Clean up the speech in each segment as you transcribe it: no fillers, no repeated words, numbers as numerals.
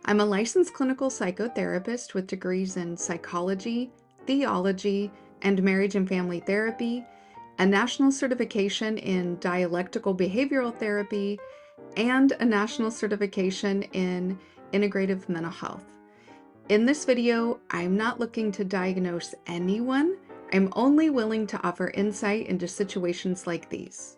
I'm a licensed clinical psychotherapist with degrees in psychology, theology, and marriage and family therapy, a national certification in dialectical behavioral therapy, and a national certification in integrative mental health. In this video, I'm not looking to diagnose anyone. I'm only willing to offer insight into situations like these.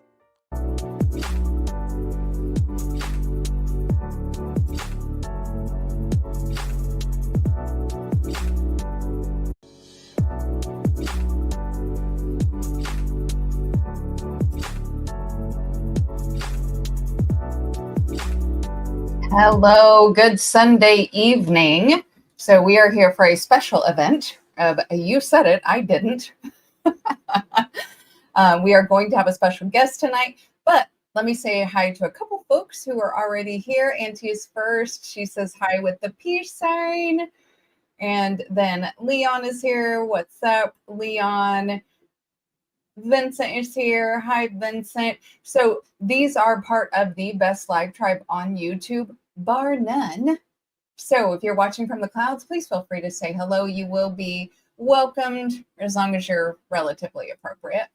Hello, good Sunday evening. So we are here for a special event of You Said It, I Didn't. We are going to have a special guest tonight, but let me say hi to a couple folks who are already here. Auntie is first. She says hi with the peace sign. And then Leon is here. What's up, Leon? Vincent is here. Hi, Vincent. So these are part of the Best Live Tribe on YouTube, bar none. So if you're watching from the clouds, please feel free to say hello. You will be welcomed as long as you're relatively appropriate.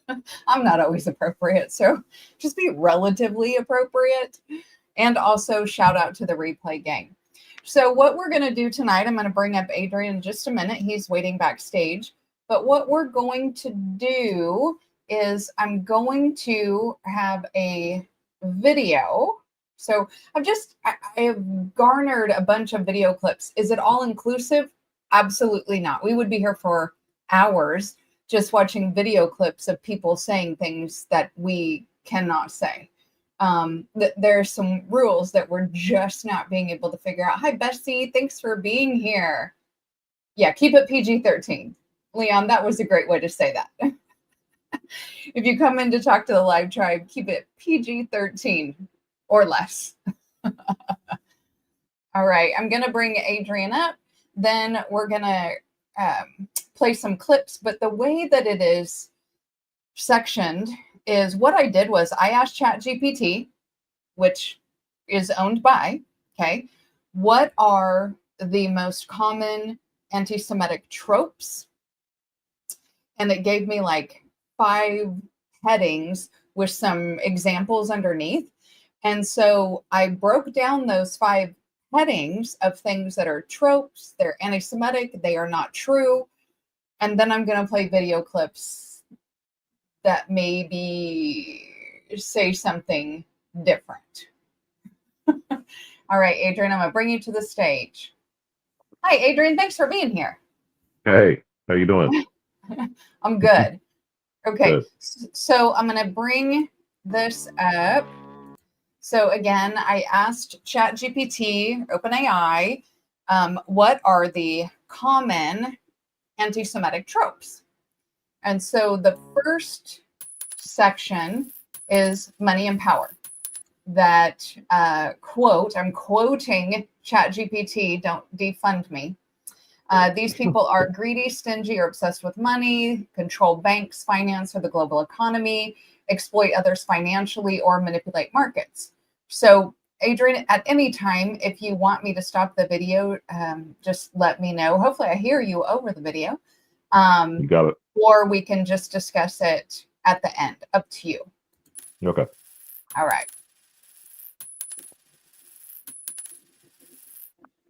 I'm not always appropriate, so just be relatively appropriate. And also shout out to the replay gang. So what we're going to do tonight, I'm going to bring up Adrian in just a minute. He's waiting backstage. But what we're going to do is I'm going to have a video. So I have garnered a bunch of video clips. Is it all inclusive? Absolutely not. We would be here for hours just watching video clips of people saying things that we cannot say. There's some rules that we're just not being able to figure out. Hi, Bessie. Thanks for being here. Yeah, keep it PG-13. Leon, that was a great way to say that. If you come in to talk to the live tribe, keep it PG-13 or less. All right, I'm going to bring Adrian up. Then we're going to play some clips. But the way that it is sectioned is what I did was I asked ChatGPT, which is owned by, okay, what are the most common anti-Semitic tropes? And it gave me like 5 headings with some examples underneath. And so I broke down those 5 headings of things that are tropes, they're anti-Semitic, they are not true. And then I'm going to play video clips that maybe say something different. All right, Adrian, I'm going to bring you to the stage. Hi, Adrian. Thanks for being here. Hey, how you doing? I'm good. Okay, Good. So I'm going to bring this up. So again, I asked ChatGPT, OpenAI, what are the common anti-Semitic tropes? And so the first section is money and power. That quote, I'm quoting ChatGPT, don't defund me. These people are greedy, stingy, or obsessed with money, control banks, finance, or the global economy, exploit others financially, or manipulate markets. So, Adrian, at any time, if you want me to stop the video, just let me know. Hopefully, I hear you over the video. You got it. Or we can just discuss it at the end. Up to you. Okay. All right.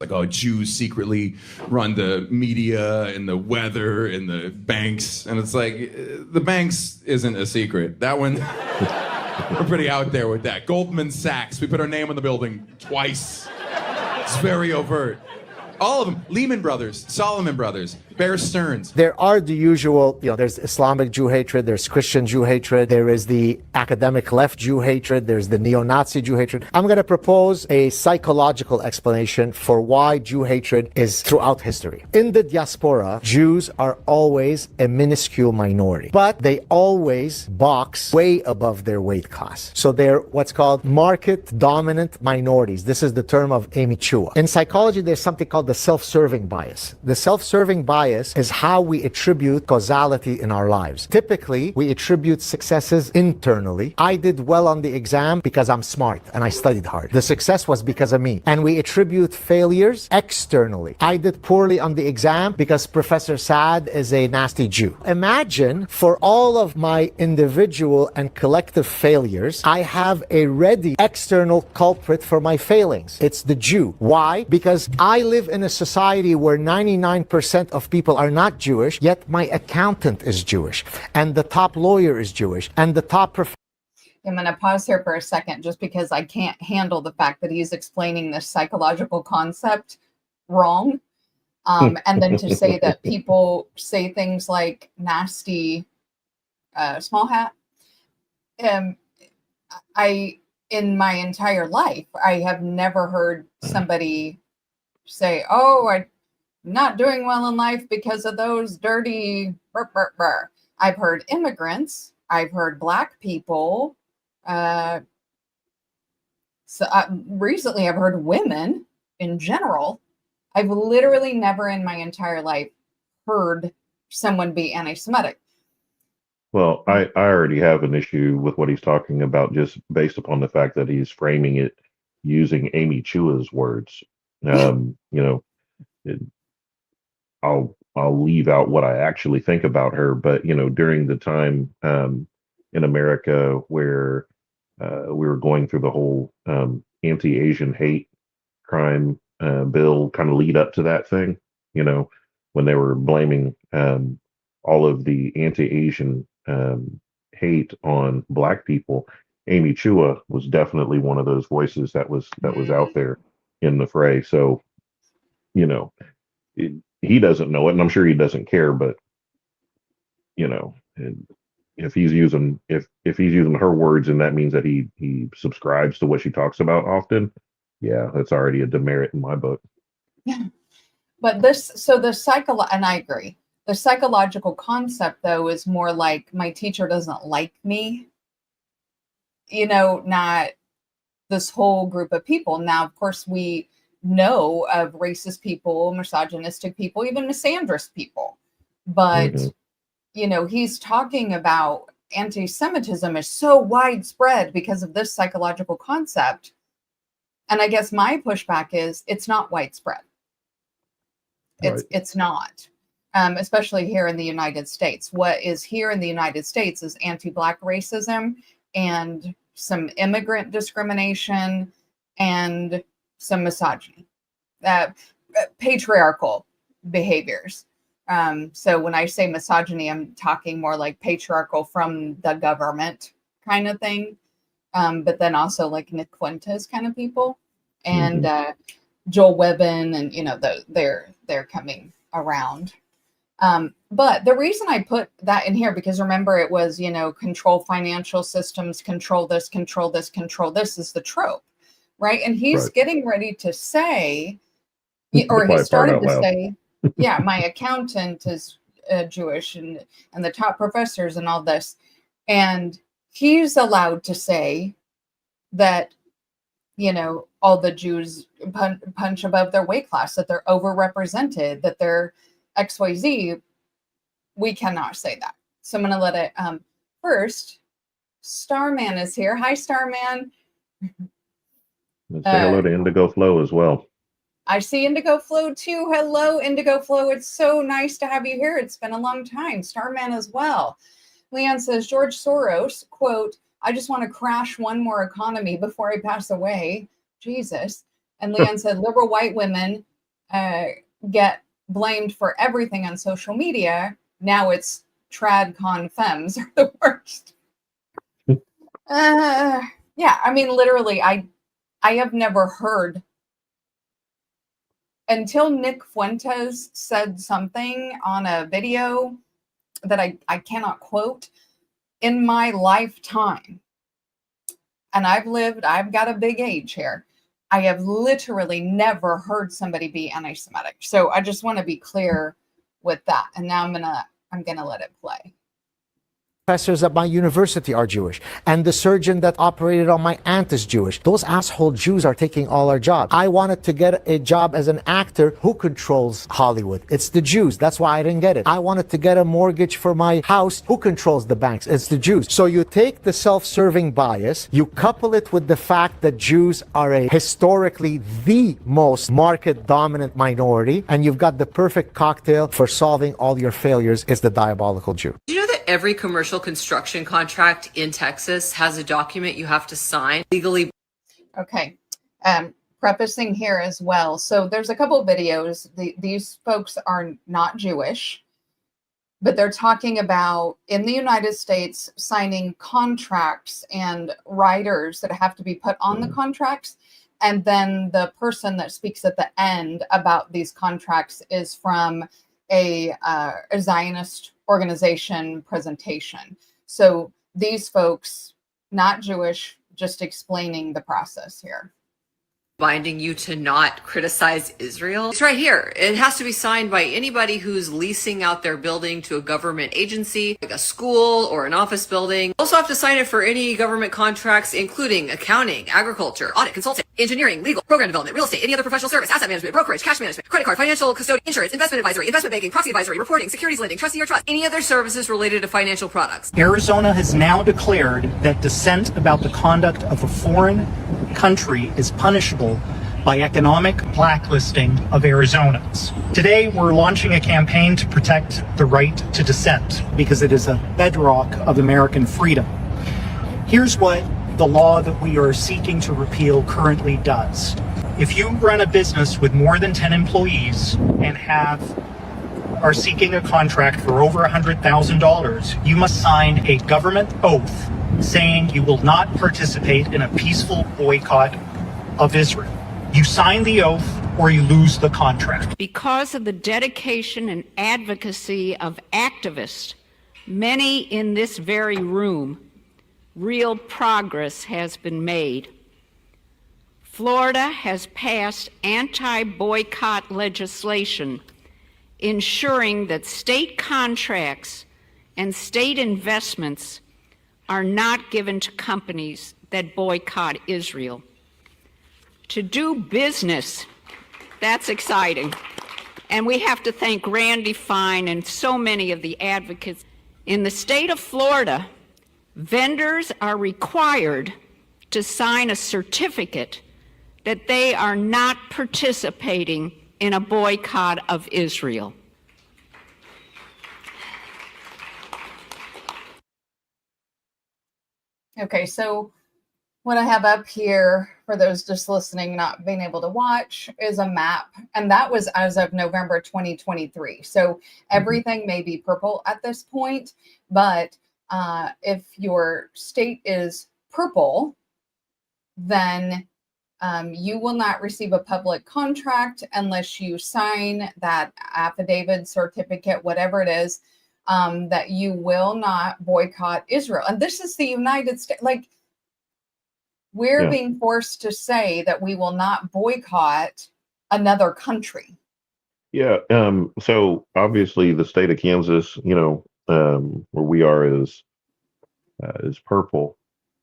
Like, oh, Jews secretly run the media and the weather and the banks. And it's like, the banks isn't a secret. That one, we're pretty out there with that. Goldman Sachs, we put our name on the building twice. It's very overt. All of them. Lehman Brothers, Solomon Brothers, Bear Stearns. There are the usual, there's Islamic Jew hatred, there's Christian Jew hatred, there is the academic left Jew hatred, there's the neo-Nazi Jew hatred. I'm going to propose a psychological explanation for why Jew hatred is throughout history. In the diaspora, Jews are always a minuscule minority, but they always box way above their weight class. So they're what's called market dominant minorities. This is the term of Amy Chua. In psychology, there's something called the self-serving bias. The self-serving bias bias is how we attribute causality in our lives. Typically, we attribute successes internally. I did well on the exam because I'm smart and I studied hard. The success was because of me. And we attribute failures externally. I did poorly on the exam because Professor Saad is a nasty Jew. Imagine for all of my individual and collective failures, I have a ready external culprit for my failings. It's the Jew. Why? Because I live in a society where 99% of people are not Jewish, yet my accountant is Jewish, and the top lawyer is Jewish, and the top professor. I'm going to pause here for a second just because I can't handle the fact that he's explaining this psychological concept wrong. And then to say that people say things like nasty small hat. In my entire life, I have never heard somebody say, oh, I'm not doing well in life because of those dirty burr, burr, burr. I've heard immigrants. I've heard Black people. Recently, I've heard women in general. I've literally never in my entire life heard someone be anti-Semitic. Well, I already have an issue with what he's talking about just based upon the fact that he's framing it using Amy Chua's words. You know, I'll leave out what I actually think about her, but you know, during the time in America where we were going through the whole anti-Asian hate crime bill kind of lead up to that thing, you know, when they were blaming all of the anti-Asian hate on Black people, Amy Chua was definitely one of those voices that was out there in the fray. So, you know, he doesn't know it, and I'm sure he doesn't care. But you know, if he's using her words, and that means that he subscribes to what she talks about often, yeah, that's already a demerit in my book. But and I agree. The psychological concept, though, is more like my teacher doesn't like me, you know, not this whole group of people. Now, of course, we know of racist people, misogynistic people, even misandrous people. But, you know, he's talking about anti-Semitism is so widespread because of this psychological concept. And I guess my pushback is it's not widespread. It's not. Especially here in the United States. What is here in the United States is anti-Black racism and some immigrant discrimination and some misogyny, patriarchal behaviors. So when I say misogyny, I'm talking more like patriarchal from the government kind of thing. But then also like Nick Fuentes kind of people and Joel Webbin, and you know, they're coming around. But the reason I put that in here, because remember it was, you know, control financial systems, control this is the trope, right? And he's getting ready to say, or he started to say, yeah, my accountant is Jewish and the top professors and all this. And he's allowed to say that, you know, all the Jews punch above their weight class, that they're overrepresented, that they're XYZ. We cannot say that. So I'm going to let it first. Starman is here. Hi, Starman. Say hello to Indigo Flow as well. I see Indigo Flow too. Hello, Indigo Flow. It's so nice to have you here. It's been a long time. Starman as well. Leon says, George Soros, quote, I just want to crash one more economy before I pass away. Jesus. And Leon said, liberal white women get blamed for everything on social media. Now it's trad con femmes are the worst. Yeah, I mean, literally, I have never heard until Nick Fuentes said something on a video that I cannot quote in my lifetime. And I've got a big age here. I have literally never heard somebody be anti-Semitic. So I just want to be clear with that. And now I'm gonna let it play. professors at my university are Jewish, and the surgeon that operated on my aunt is Jewish. Those asshole Jews are taking all our jobs. I wanted to get a job as an actor. Who controls Hollywood? It's the Jews. That's why I didn't get it. I wanted to get a mortgage for my house. Who controls the banks? It's the Jews. So you take the self-serving bias, you couple it with the fact that Jews are historically the most market-dominant minority, and you've got the perfect cocktail for solving all your failures. Is the diabolical Jew. Do you know that every commercial construction contract in Texas has a document you have to sign legally? Okay. Prefacing here as well. So there's a couple of videos. These folks are not Jewish, but they're talking about in the United States signing contracts and riders that have to be put on the contracts. And then the person that speaks at the end about these contracts is from a Zionist organization presentation. So these folks, not Jewish, just explaining the process here. Binding you to not criticize Israel. It's right here. It has to be signed by anybody who's leasing out their building to a government agency, like a school or an office building. Also have to sign it for any government contracts, including accounting, agriculture, audit, consulting, engineering, legal, program development, real estate, any other professional service, asset management, brokerage, cash management, credit card, financial custodian, insurance, investment advisory, investment banking, proxy advisory, reporting, securities lending, trustee or trust, any other services related to financial products. Arizona has now declared that dissent about the conduct of a foreign country is punishable by economic blacklisting of Arizonans. Today, we're launching a campaign to protect the right to dissent because it is a bedrock of American freedom. Here's what the law that we are seeking to repeal currently does. If you run a business with more than 10 employees and are seeking a contract for over $100,000, you must sign a government oath saying you will not participate in a peaceful boycott of Israel. You sign the oath or you lose the contract. Because of the dedication and advocacy of activists, many in this very room, real progress has been made. Florida has passed anti-boycott legislation, ensuring that state contracts and state investments are not given to companies that boycott Israel. To do business, that's exciting. And we have to thank Randy Fine and so many of the advocates. In the state of Florida, vendors are required to sign a certificate that they are not participating in a boycott of Israel. Okay, so what I have up here for those just listening, not being able to watch, is a map. And that was as of November 2023. So everything may be purple at this point, but if your state is purple, then you will not receive a public contract unless you sign that affidavit, certificate, whatever it is, that you will not boycott Israel. And this is the United States. Like, we're being forced to say that we will not boycott another country. Yeah. So obviously the state of Kansas, where we are is purple.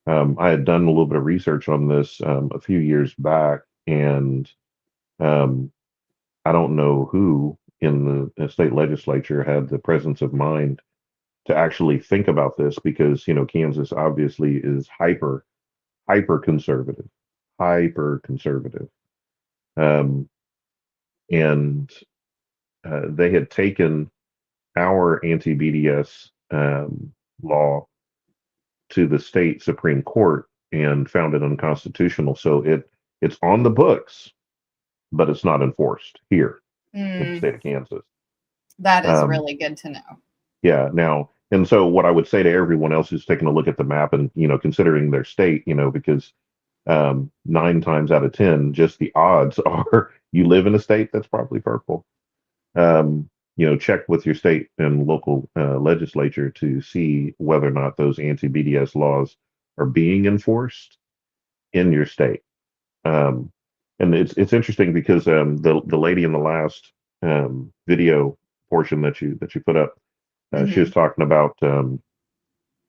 I had done a little bit of research on this a few years back, and I don't know who in the state legislature had the presence of mind to actually think about this, because Kansas obviously is hyper conservative, and they had taken our anti-BDS law to the state Supreme Court and found it unconstitutional. So it's on the books, but it's not enforced here in the state of Kansas. That is really good to know. Yeah. Now, and so what I would say to everyone else who's taking a look at the map and, considering their state, because 9 times out of 10, just the odds are you live in a state that's probably purple. Check with your state and local legislature to see whether or not those anti-BDS laws are being enforced in your state. And it's interesting because the lady in the last video portion that you put up, she was talking about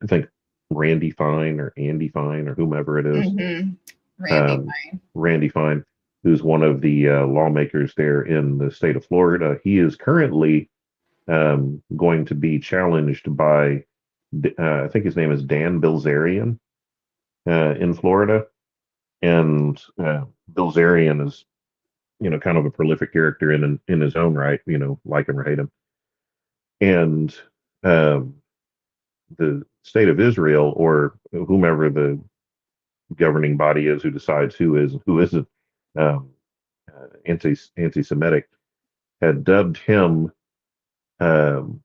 I think Randy Fine or Andy Fine or whomever it is, Randy um, Fine. Randy Fine, who's one of the lawmakers there in the state of Florida. He is currently going to be challenged by, I think his name is Dan Bilzerian in Florida. And Bilzerian is, kind of a prolific character in his own right, like him or hate him. And um, the state of Israel, or whomever the governing body is who decides who is and who isn't um, anti-Semitic, had dubbed him um,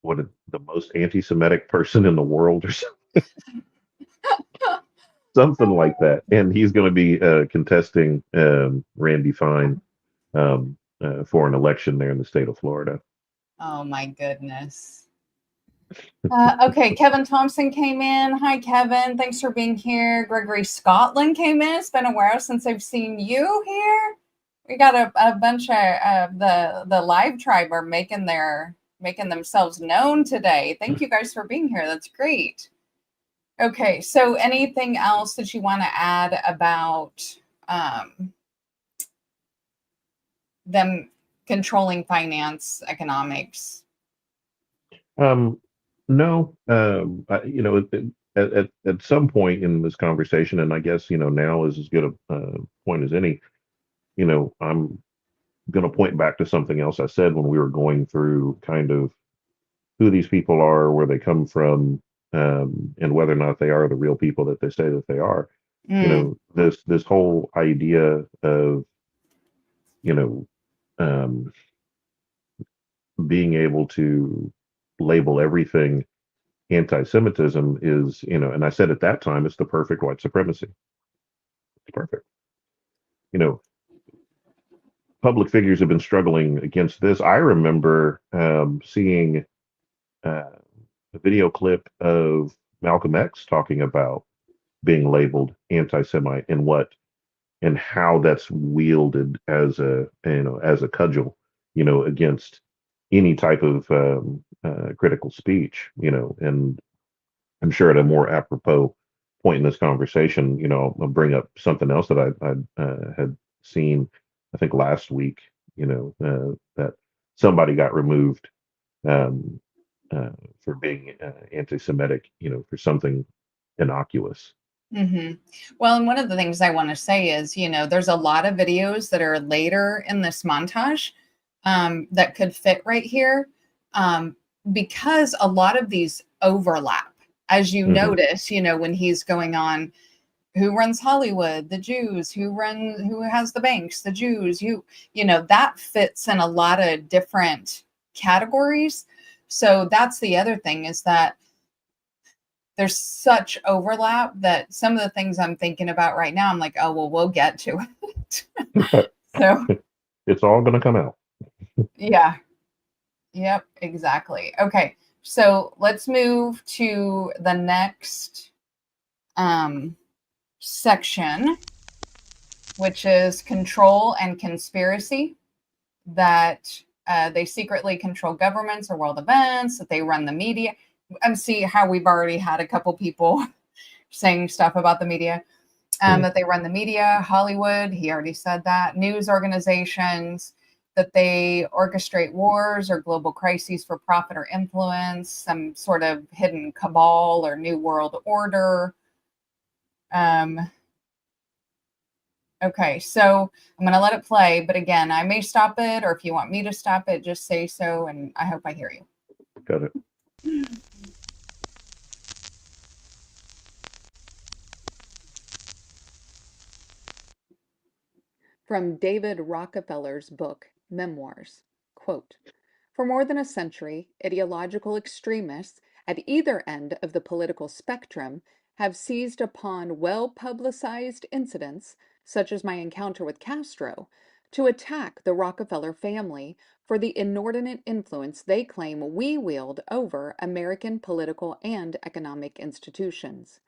the most anti-Semitic person in the world, or something like that. And he's going to be contesting Randy Fine for an election there in the state of Florida. Oh my goodness. Okay, Kevin Thompson came in. Hi, Kevin. Thanks for being here. Gregory Scotland came in. It's been a while since I've seen you here. We got a bunch of the live tribe are making themselves known today. Thank you guys for being here. That's great. Okay, so anything else that you want to add about them controlling finance, economics? No, at some point in this conversation, and I guess now is as good a point as any. I'm going to point back to something else I said when we were going through kind of who these people are, where they come from, and whether or not they are the real people that they say that they are. This whole idea of you know being able to label everything anti-Semitism is, and I said at that time, it's the perfect white supremacy. It's perfect. Public figures have been struggling against this. I remember seeing a video clip of Malcolm X talking about being labeled anti-Semite and how that's wielded as a cudgel, against any type of critical speech, and I'm sure at a more apropos point in this conversation, I'll bring up something else that I had seen, I think last week, that somebody got removed um, for being anti-Semitic, for something innocuous. Well, and one of the things I want to say is, there's a lot of videos that are later in this montage that could fit right here because a lot of these overlap. As you notice, when he's going on, who runs Hollywood? The Jews. Who has the banks? The Jews. That fits in a lot of different categories. So that's the other thing, is that there's such overlap that some of the things I'm thinking about right now, I'm like, oh, well, we'll get to it. So it's all going to come out. Yeah. Yep, exactly. Okay. So let's move to the next section, which is control and conspiracy, that they secretly control governments or world events, that they run the media. And see how we've already had a couple people saying stuff about the media, that they run the media, Hollywood, he already said that, news organizations, that they orchestrate wars or global crises for profit or influence, some sort of hidden cabal or new world order. Okay, so I'm going to let it play, but again, I may stop it, or if you want me to stop it, just say so, and I hope I hear you. Got it. From David Rockefeller's book, Memoirs, quote, "For more than a century, ideological extremists at either end of the political spectrum have seized upon well-publicized incidents, such as my encounter with Castro, to attack the Rockefeller family for the inordinate influence they claim we wield over American political and economic institutions.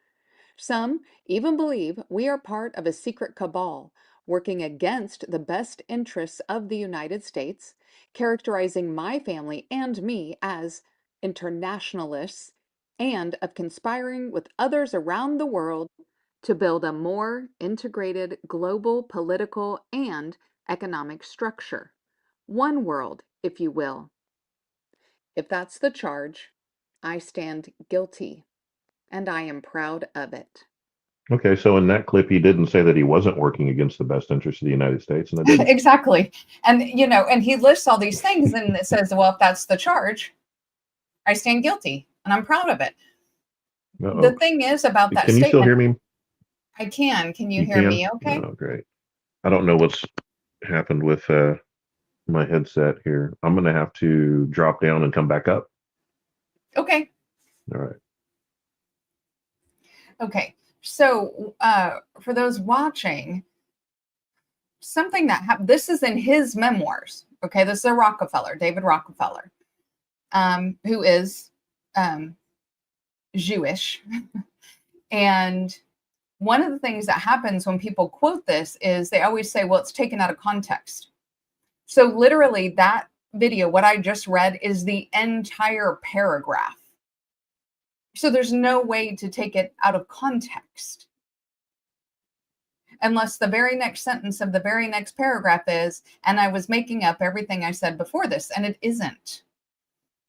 Some even believe we are part of a secret cabal working against the best interests of the United States, characterizing my family and me as internationalists and of conspiring with others around the world to build a more integrated global political and economic structure. One world, if you will. If that's the charge, I stand guilty, and I am proud of it. Okay, so in that clip, he didn't say that he wasn't working against the best interest of the United States, and I didn't. Exactly. And, and he lists all these things and it says, well, if that's the charge, I stand guilty and I'm proud of it. Uh-oh. The thing is about that Can you still hear statement, me? I can. Can you You hear can? me okay? Oh, great. I don't know what's happened with my headset here. I'm going to have to drop down and come back up. Okay. All right. Okay. So for those watching, something that happened, this is in his memoirs. Okay. This is a Rockefeller, David Rockefeller, who is Jewish. And one of the things that happens when people quote this is they always say, well, it's taken out of context. So literally that video, what I just read, is the entire paragraph. So there's no way to take it out of context. Unless the very next sentence of the very next paragraph is, and I was making up everything I said before this, and it isn't.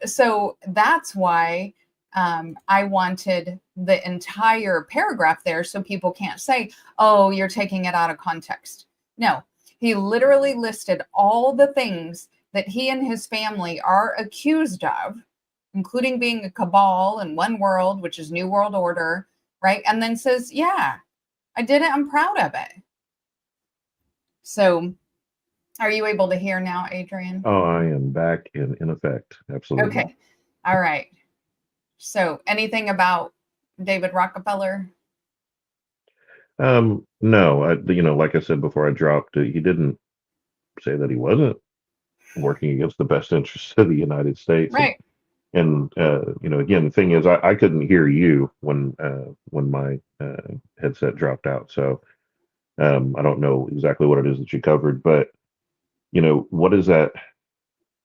So that's why I wanted the entire paragraph there so people can't say, oh, you're taking it out of context. No, he literally listed all the things that he and his family are accused of, including being a cabal and one world, which is New World Order, right? And then says, yeah, I did it. I'm proud of it. So are you able to hear now, Adrian? Oh, I am back in effect. Absolutely. Okay. All right. So anything about David Rockefeller? No, like I said before I dropped, he didn't say that he wasn't working against the best interests of the United States. Right. And again, the thing is, I couldn't hear you when my headset dropped out. So I don't know exactly what it is that you covered, but what is that?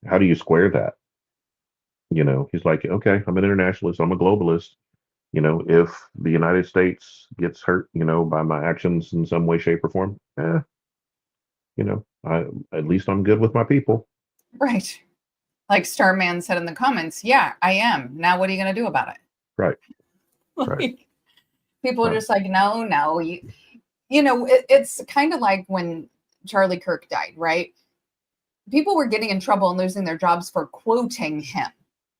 How do you square that? He's like, okay, I'm an internationalist, I'm a globalist. If the United States gets hurt, by my actions in some way, shape, or form, at least I'm good with my people. Right. Like Starman said in the comments, yeah, I am. Now what are you going to do about it? Right. Like, Right. people are just like, no, it's kind of like when Charlie Kirk died, right? People were getting in trouble and losing their jobs for quoting him.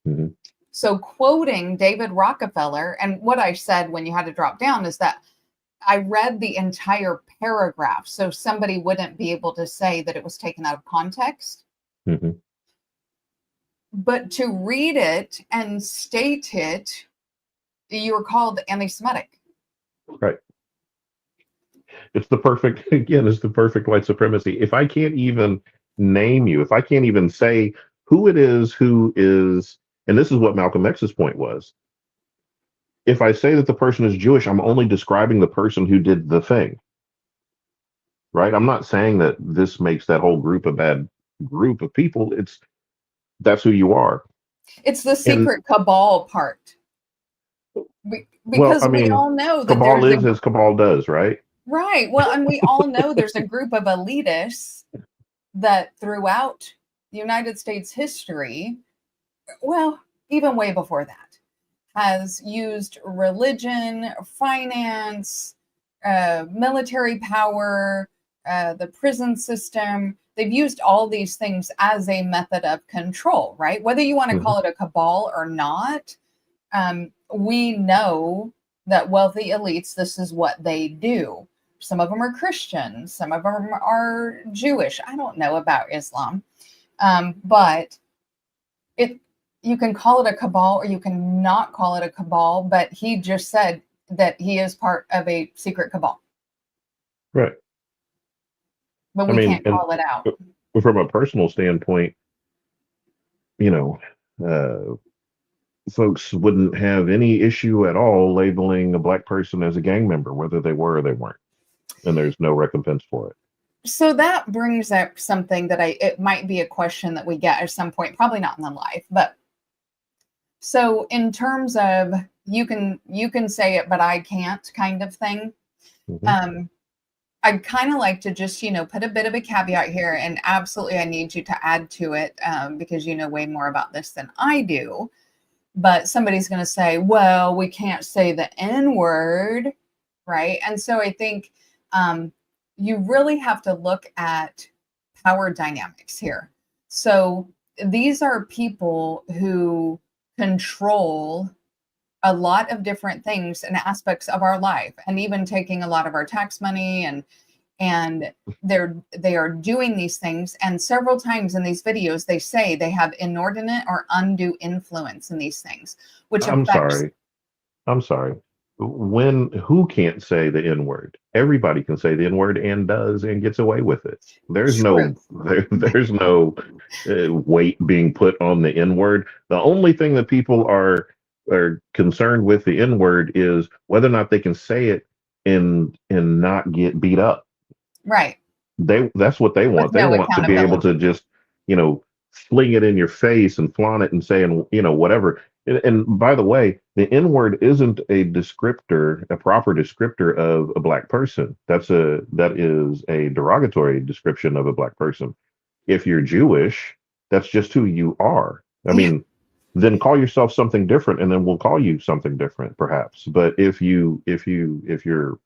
Mm-hmm. So quoting David Rockefeller, and what I said when you had to drop down is that I read the entire paragraph so somebody wouldn't be able to say that it was taken out of context. Mm-hmm. But to read it and state it, you were called anti-Semitic. Right. It's the perfect white supremacy. If I can't even name you, if I can't even say who is, and this is what Malcolm X's point was. If I say that the person is Jewish, I'm only describing the person who did the thing. Right? I'm not saying that this makes that whole group a bad group of people. That's who you are. It's the secret cabal part. Because we all know that cabal lives as cabal does, right? Right. Well, and we all know there's a group of elitists that throughout the United States history, well, even way before that, has used religion, finance, military power, the prison system. They've used all these things as a method of control, right? Whether you want to call it a cabal or not, we know that wealthy elites, this is what they do. Some of them are Christian, some of them are Jewish. I don't know about Islam, but you can call it a cabal or you can not call it a cabal, but he just said that he is part of a secret cabal. Right. But we can't call it out. From a personal standpoint, folks wouldn't have any issue at all labeling a black person as a gang member, whether they were or they weren't. And there's no recompense for it. So that brings up something that it might be a question that we get at some point, probably not in the live, but so in terms of you can say it, but I can't kind of thing. Mhm. I'd kind of like to just, put a bit of a caveat here, and absolutely I need you to add to it because you know way more about this than I do. But somebody's going to say, well, we can't say the N word, right? And so I think you really have to look at power dynamics here. So these are people who control a lot of different things and aspects of our life, and even taking a lot of our tax money, and they are doing these things. And several times in these videos they say they have inordinate or undue influence in these things, which I'm affects. sorry. I'm sorry. Who can't say the N word? Everybody can say the N word and does and gets away with it. There's no Truth. there's no weight being put on the N word. The only thing that people are concerned with the N word is whether or not they can say it and not get beat up. Right. That's what they With want. They no want to be able accountability. to just, fling it in your face and flaunt it and saying, whatever. And by the way, the N word isn't a descriptor, a proper descriptor of a black person. That is a derogatory description of a black person. If you're Jewish, that's just who you are. I Yeah. mean, then call yourself something different, and then we'll call you something different, perhaps. But if your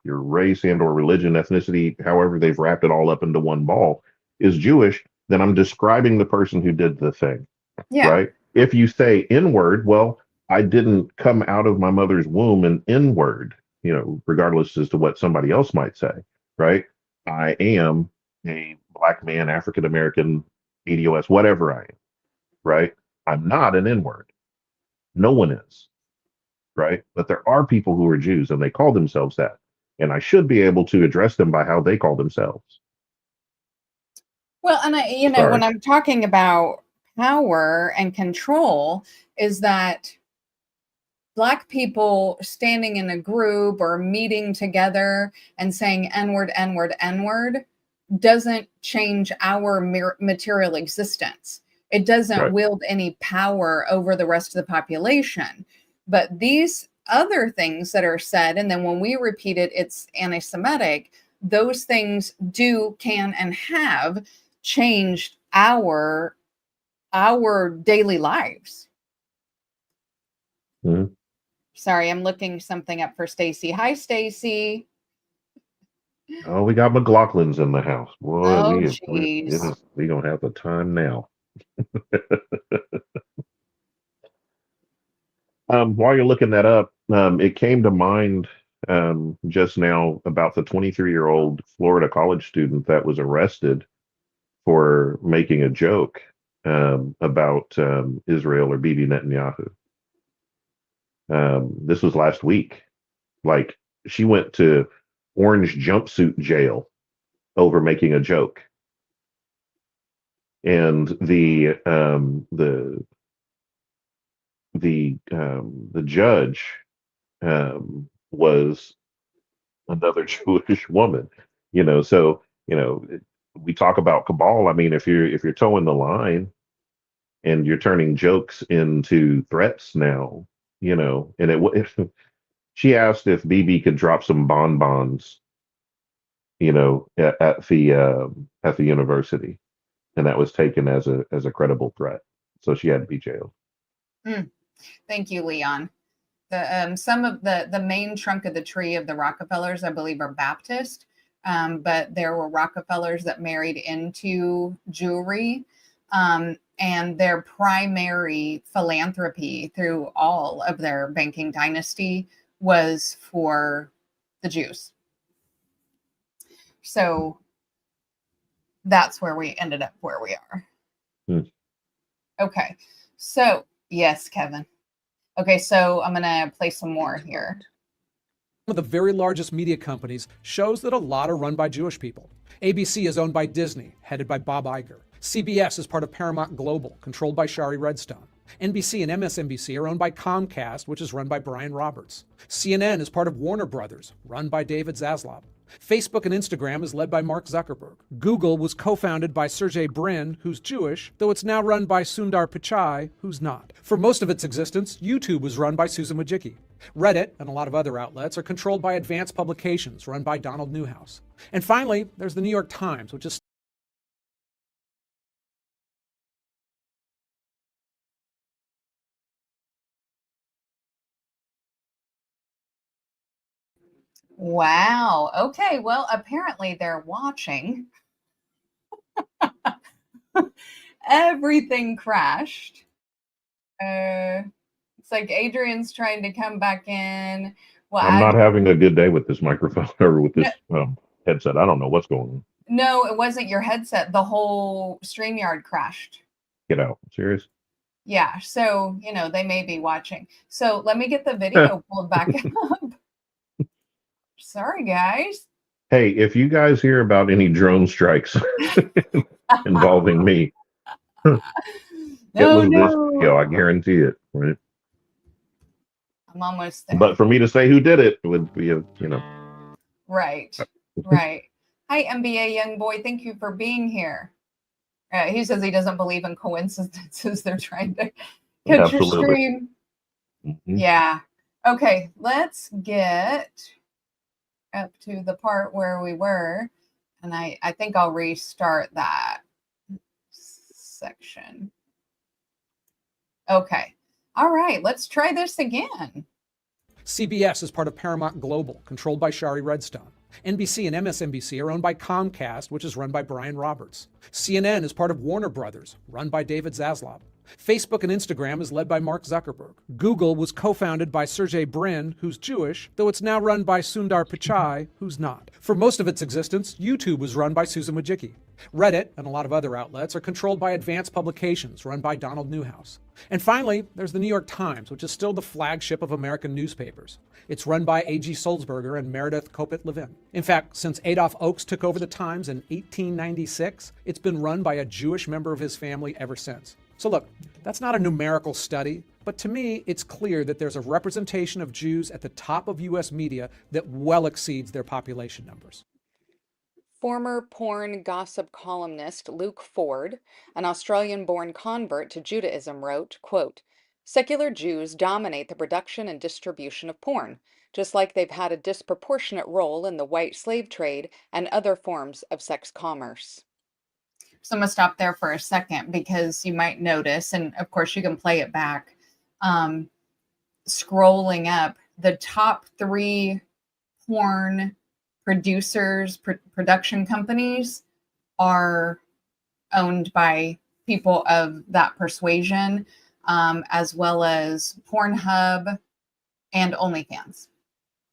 race and or religion, ethnicity, however they've wrapped it all up into one ball, is Jewish, then I'm describing the person who did the thing, Yeah. right? If you say N-word, well, I didn't come out of my mother's womb an N-word, regardless as to what somebody else might say, right? I am a black man, African American, ADOS, whatever I am, right? I'm not an N word. No one is, right? But there are people who are Jews and they call themselves that. And I should be able to address them by how they call themselves. Well, and when Sorry. I'm talking about power and control, is that Black people standing in a group or meeting together and saying N word, N word, N word doesn't change our material existence. It doesn't Right. wield any power over the rest of the population. But these other things that are said, and then when we repeat it, it's anti Semitic, those things can, and have changed our daily lives. Mhm. Sorry, I'm looking something up for Stacy. Hi, Stacy. Oh, we got McLaughlin's in the house. Boy, Oh, we geez. we don't have the time now. While you're looking that up, it came to mind just now about the 23-year-old Florida college student that was arrested for making a joke about Israel or Bibi Netanyahu. This was last week. Like, she went to orange jumpsuit jail over making a joke, and the judge was another Jewish woman. So we talk about cabal. I mean, if you're towing the line and you're turning jokes into threats now, and she asked if BB could drop some bonbons, at the university, and that was taken as a credible threat. So she had to be jailed. Thank you, Leon. Some of the main trunk of the tree of the Rockefellers, I believe, are Baptist, but there were Rockefellers that married into Jewry, and their primary philanthropy through all of their banking dynasty was for the Jews. So that's where we ended up where we are. Okay. So, yes, Kevin. Okay, so I'm going to play some more here. One of the very largest media companies shows that a lot are run by Jewish people. ABC is owned by Disney, headed by Bob Iger. CBS is part of Paramount Global, controlled by Shari Redstone. NBC and MSNBC are owned by Comcast, which is run by Brian Roberts. CNN is part of Warner Brothers, run by David Zaslav. Facebook and Instagram is led by Mark Zuckerberg. Google was co-founded by Sergey Brin, who's Jewish, though it's now run by Sundar Pichai, who's not. For most of its existence, YouTube was run by Susan Wojcicki. Reddit and a lot of other outlets are controlled by advanced publications run by Donald Newhouse. And finally, there's the New York Times, which is Wow. Okay. Well, apparently they're watching. Everything crashed. It's like Adrian's trying to come back in. Well, I'm not having a good day with this microphone or with this headset. I don't know what's going on. No, it wasn't your headset. The whole StreamYard crashed. Get out. Serious? Yeah. So, they may be watching. So let me get the video pulled back up. Sorry, guys. Hey, if you guys hear about any drone strikes involving me, it was this video. I guarantee it. Right? I'm almost there. But for me to say who did it would be Right. Right. Hi, MBA young boy. Thank you for being here. He says he doesn't believe in coincidences. They're trying to catch your stream. Mm-hmm. Yeah. Okay. Let's get up to the part where we were. And I think I'll restart that section. Okay. All right. Let's try this again. CBS is part of Paramount Global, controlled by Shari Redstone. NBC and MSNBC are owned by Comcast, which is run by Brian Roberts. CNN is part of Warner Brothers, run by David Zaslav. Facebook and Instagram is led by Mark Zuckerberg. Google was co-founded by Sergey Brin, who's Jewish, though it's now run by Sundar Pichai, who's not. For most of its existence, YouTube was run by Susan Wojcicki. Reddit and a lot of other outlets are controlled by advanced publications run by Donald Newhouse. And finally, there's the New York Times, which is still the flagship of American newspapers. It's run by A.G. Sulzberger and Meredith Kopit Levin. In fact, since Adolph Oakes took over the Times in 1896, it's been run by a Jewish member of his family ever since. So look, that's not a numerical study, but to me, it's clear that there's a representation of Jews at the top of U.S. media that well exceeds their population numbers. Former porn gossip columnist Luke Ford, an Australian-born convert to Judaism, wrote, quote, "Secular Jews dominate the production and distribution of porn, just like they've had a disproportionate role in the white slave trade and other forms of sex commerce." So I'm going to stop there for a second because you might notice, and of course you can play it back, scrolling up, the top 3 porn producers, production companies are owned by people of that persuasion, as well as Pornhub and OnlyFans.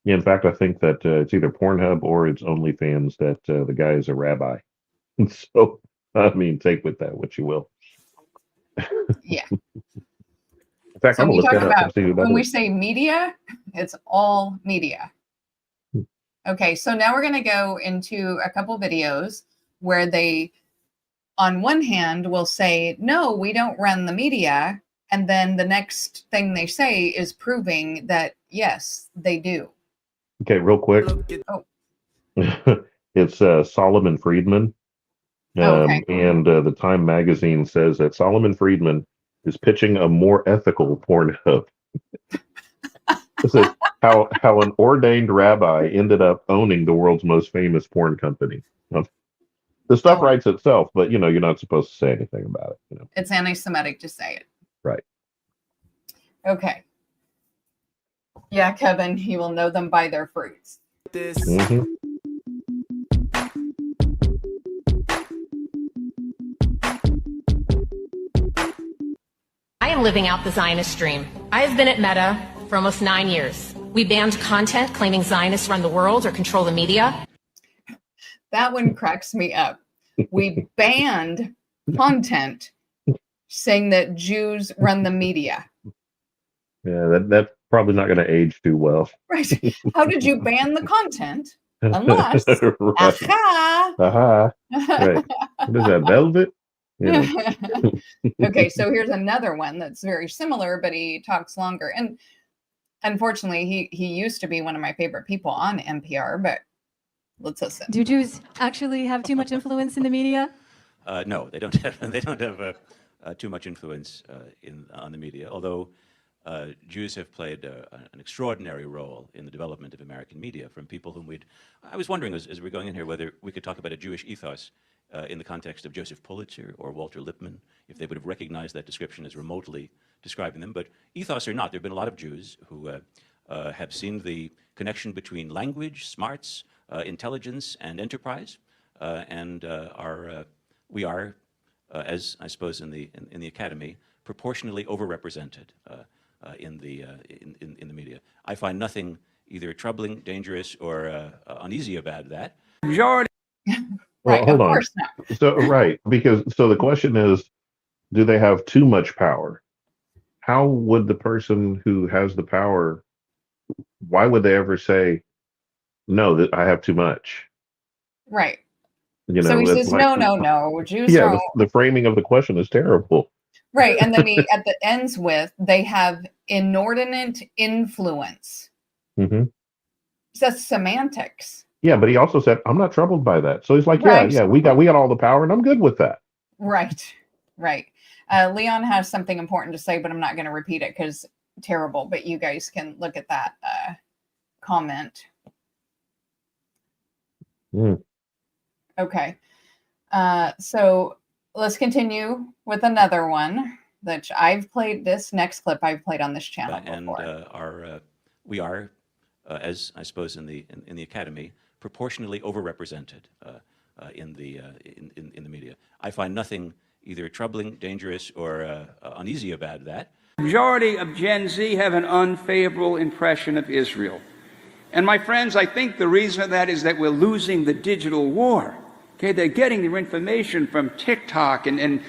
Yeah, in fact, I think that it's either Pornhub or it's OnlyFans that the guy is a rabbi. So, I mean, take with that what you will. Yeah. In fact, So I'm going to look that up and see who that when we is. say media, it's all media. Okay, so now we're going to go into a couple videos where they, on one hand, will say, no, we don't run the media. And then the next thing they say is proving that, yes, they do. Okay, real quick. Oh. It's Solomon Friedman. Okay. And the Time magazine says that Solomon Friedman is pitching a more ethical Pornhub. This is how an ordained rabbi ended up owning the world's most famous porn company. The stuff writes itself, but you're not supposed to say anything about it. It's anti-Semitic to say it. Right. Okay. Yeah, Kevin, he will know them by their fruits. Mm-hmm. I am living out the Zionist dream. I have been at Meta for almost 9 years. We banned content claiming Zionists run the world or control the media. That one cracks me up. We banned content saying that Jews run the media. Yeah, that's probably not going to age too well. Right. How did you ban the content? Unless. Right. Aha. Aha. Right. What is that, velvet? Yeah. Okay, so here's another one that's very similar, but he talks longer. And unfortunately, he used to be one of my favorite people on NPR, but let's listen. Do Jews actually have too much influence in the media? No, they don't have. They don't have too much influence on the media. Although Jews have played an extraordinary role in the development of American media from people whom I was wondering as we're going in here whether we could talk about a Jewish ethos in the context of Joseph Pulitzer or Walter Lippmann, if they would have recognized that description as remotely describing them. But ethos or not, there have been a lot of Jews who have seen the connection between language, smarts, intelligence, and enterprise, and we are, as I suppose in the academy, proportionally overrepresented in the media. I find nothing either troubling, dangerous, or uneasy about that. Majority. Right, Well, hold of on. course not. So, right, because so the question is, do they have too much power? How would the person who has the power, why would they ever say, no, that I have too much? Right. You So know, he that's says, like, no, Jews yeah, don't. the framing of the question is terrible. Right. And then he at the ends with, they have inordinate influence. Mm-hmm. That's semantics. Yeah, but he also said, I'm not troubled by that. So he's like, Right. yeah, we got all the power and I'm good with that. Right. Leon has something important to say, but I'm not going to repeat it because terrible, but you guys can look at that comment. Okay. So let's continue with another one that I've played. This next clip I've played on this channel before. And we are, as I suppose in the academy, proportionally overrepresented in the media. I find nothing either troubling, dangerous, or uneasy about that. Majority of Gen Z have an unfavorable impression of Israel. And my friends, I think the reason for that is that we're losing the digital war. Okay, they're getting their information from TikTok and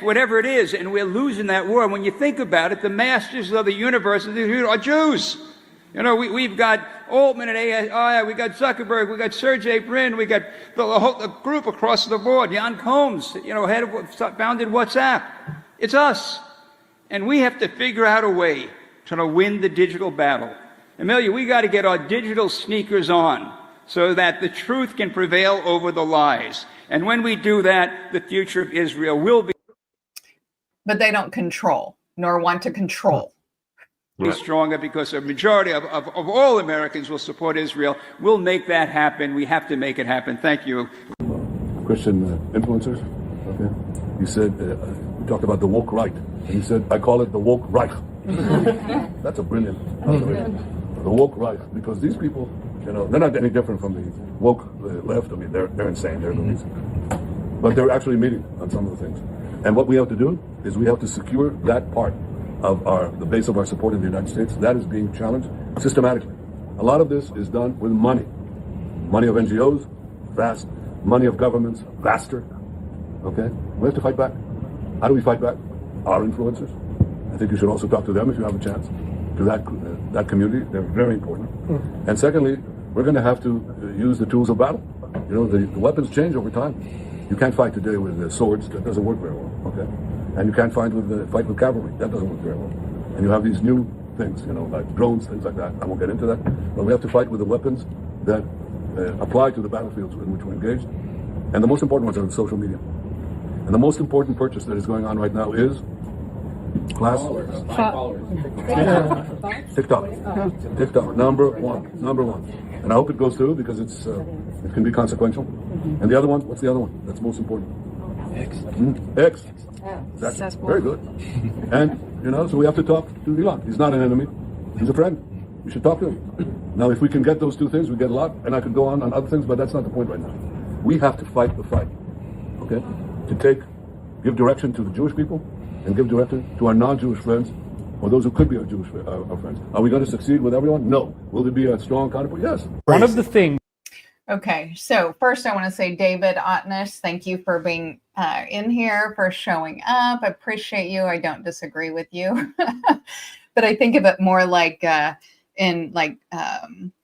whatever it is, and we're losing that war. When you think about it, the masters of the universe are Jews. You know, we've got Altman and AI, we got Zuckerberg, we got Sergey Brin, we got the group across the board, Jan Combs, founded WhatsApp. It's us. And we have to figure out a way to win the digital battle. Amelia, we got to get our digital sneakers on so that the truth can prevail over the lies. And when we do that, the future of Israel will be. But they don't control, nor want to control. Stronger because a majority of all Americans will support Israel. We'll make that happen. We have to make it happen. Thank you. Christian influencers. Okay. He said, we talked about the woke right. And he said, I call it the woke right. That's a brilliant the woke right. Because these people, they're not any different from the woke left. I mean, they're insane. They're Louise. But they're actually meeting on some of the things. And what we have to do is we have to secure that part of the base of our support in the United States. That is being challenged systematically. A lot of this is done with money. Money of NGOs, vast. Money of governments, vaster. Okay? We have to fight back. How do we fight back? Our influencers. I think you should also talk to them if you have a chance. To that community, they're very important. And secondly, we're going to have to use the tools of battle. The weapons change over time. You can't fight today with swords. That doesn't work very well. Okay? And you can't fight with cavalry. That doesn't work very well. And you have these new things, like drones, things like that. I won't get into that. But we have to fight with the weapons that apply to the battlefields in which we're engaged. And the most important ones are in social media. And the most important purchase that is going on right now is TikTok, number one. And I hope it goes through because it can be consequential. And the other one, what's the other one? That's most important. X. Exactly. Very good. And, so we have to talk to Elon. He's not an enemy. He's a friend. We should talk to him. Now, if we can get those two things, we get a lot. And I could go on other things, but that's not the point right now. We have to fight the fight. Okay? To give direction to the Jewish people and give direction to our non-Jewish friends or those who could be our Jewish our friends. Are we going to succeed with everyone? No. Will there be a strong counterpoint? Yes. One of the things. Okay, so first I want to say, David Otness, thank you for being in here, for showing up. I appreciate you. I don't disagree with you. But I think of it more like in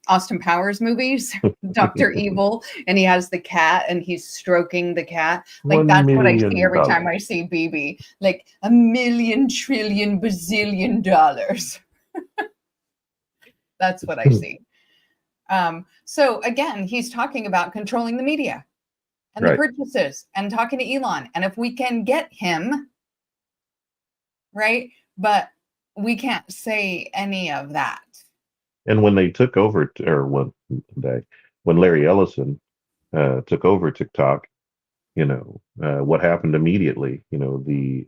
Austin Powers movies, Dr. Evil, and he has the cat and he's stroking the cat. Like that's what I see every time I see BB. Like $1 million, trillion, bazillion dollars. That's what I see. So again, he's talking about controlling the media and the purchases and talking to Elon. And if we can get him, right? But we can't say any of that. And when they took over, when Larry Ellison took over TikTok, what happened immediately? The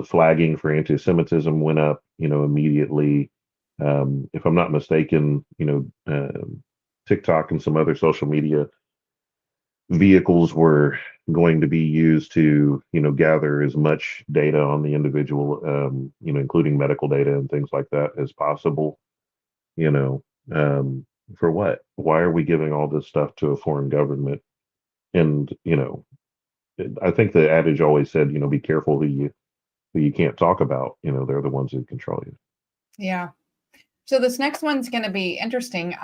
flagging for anti-Semitism went up, immediately. If I'm not mistaken, TikTok and some other social media vehicles were going to be used to, gather as much data on the individual, including medical data and things like that as possible. For what? Why are we giving all this stuff to a foreign government? And I think the adage always said, be careful who you can't talk about. They're the ones who control you. Yeah. So this next one's going to be interesting.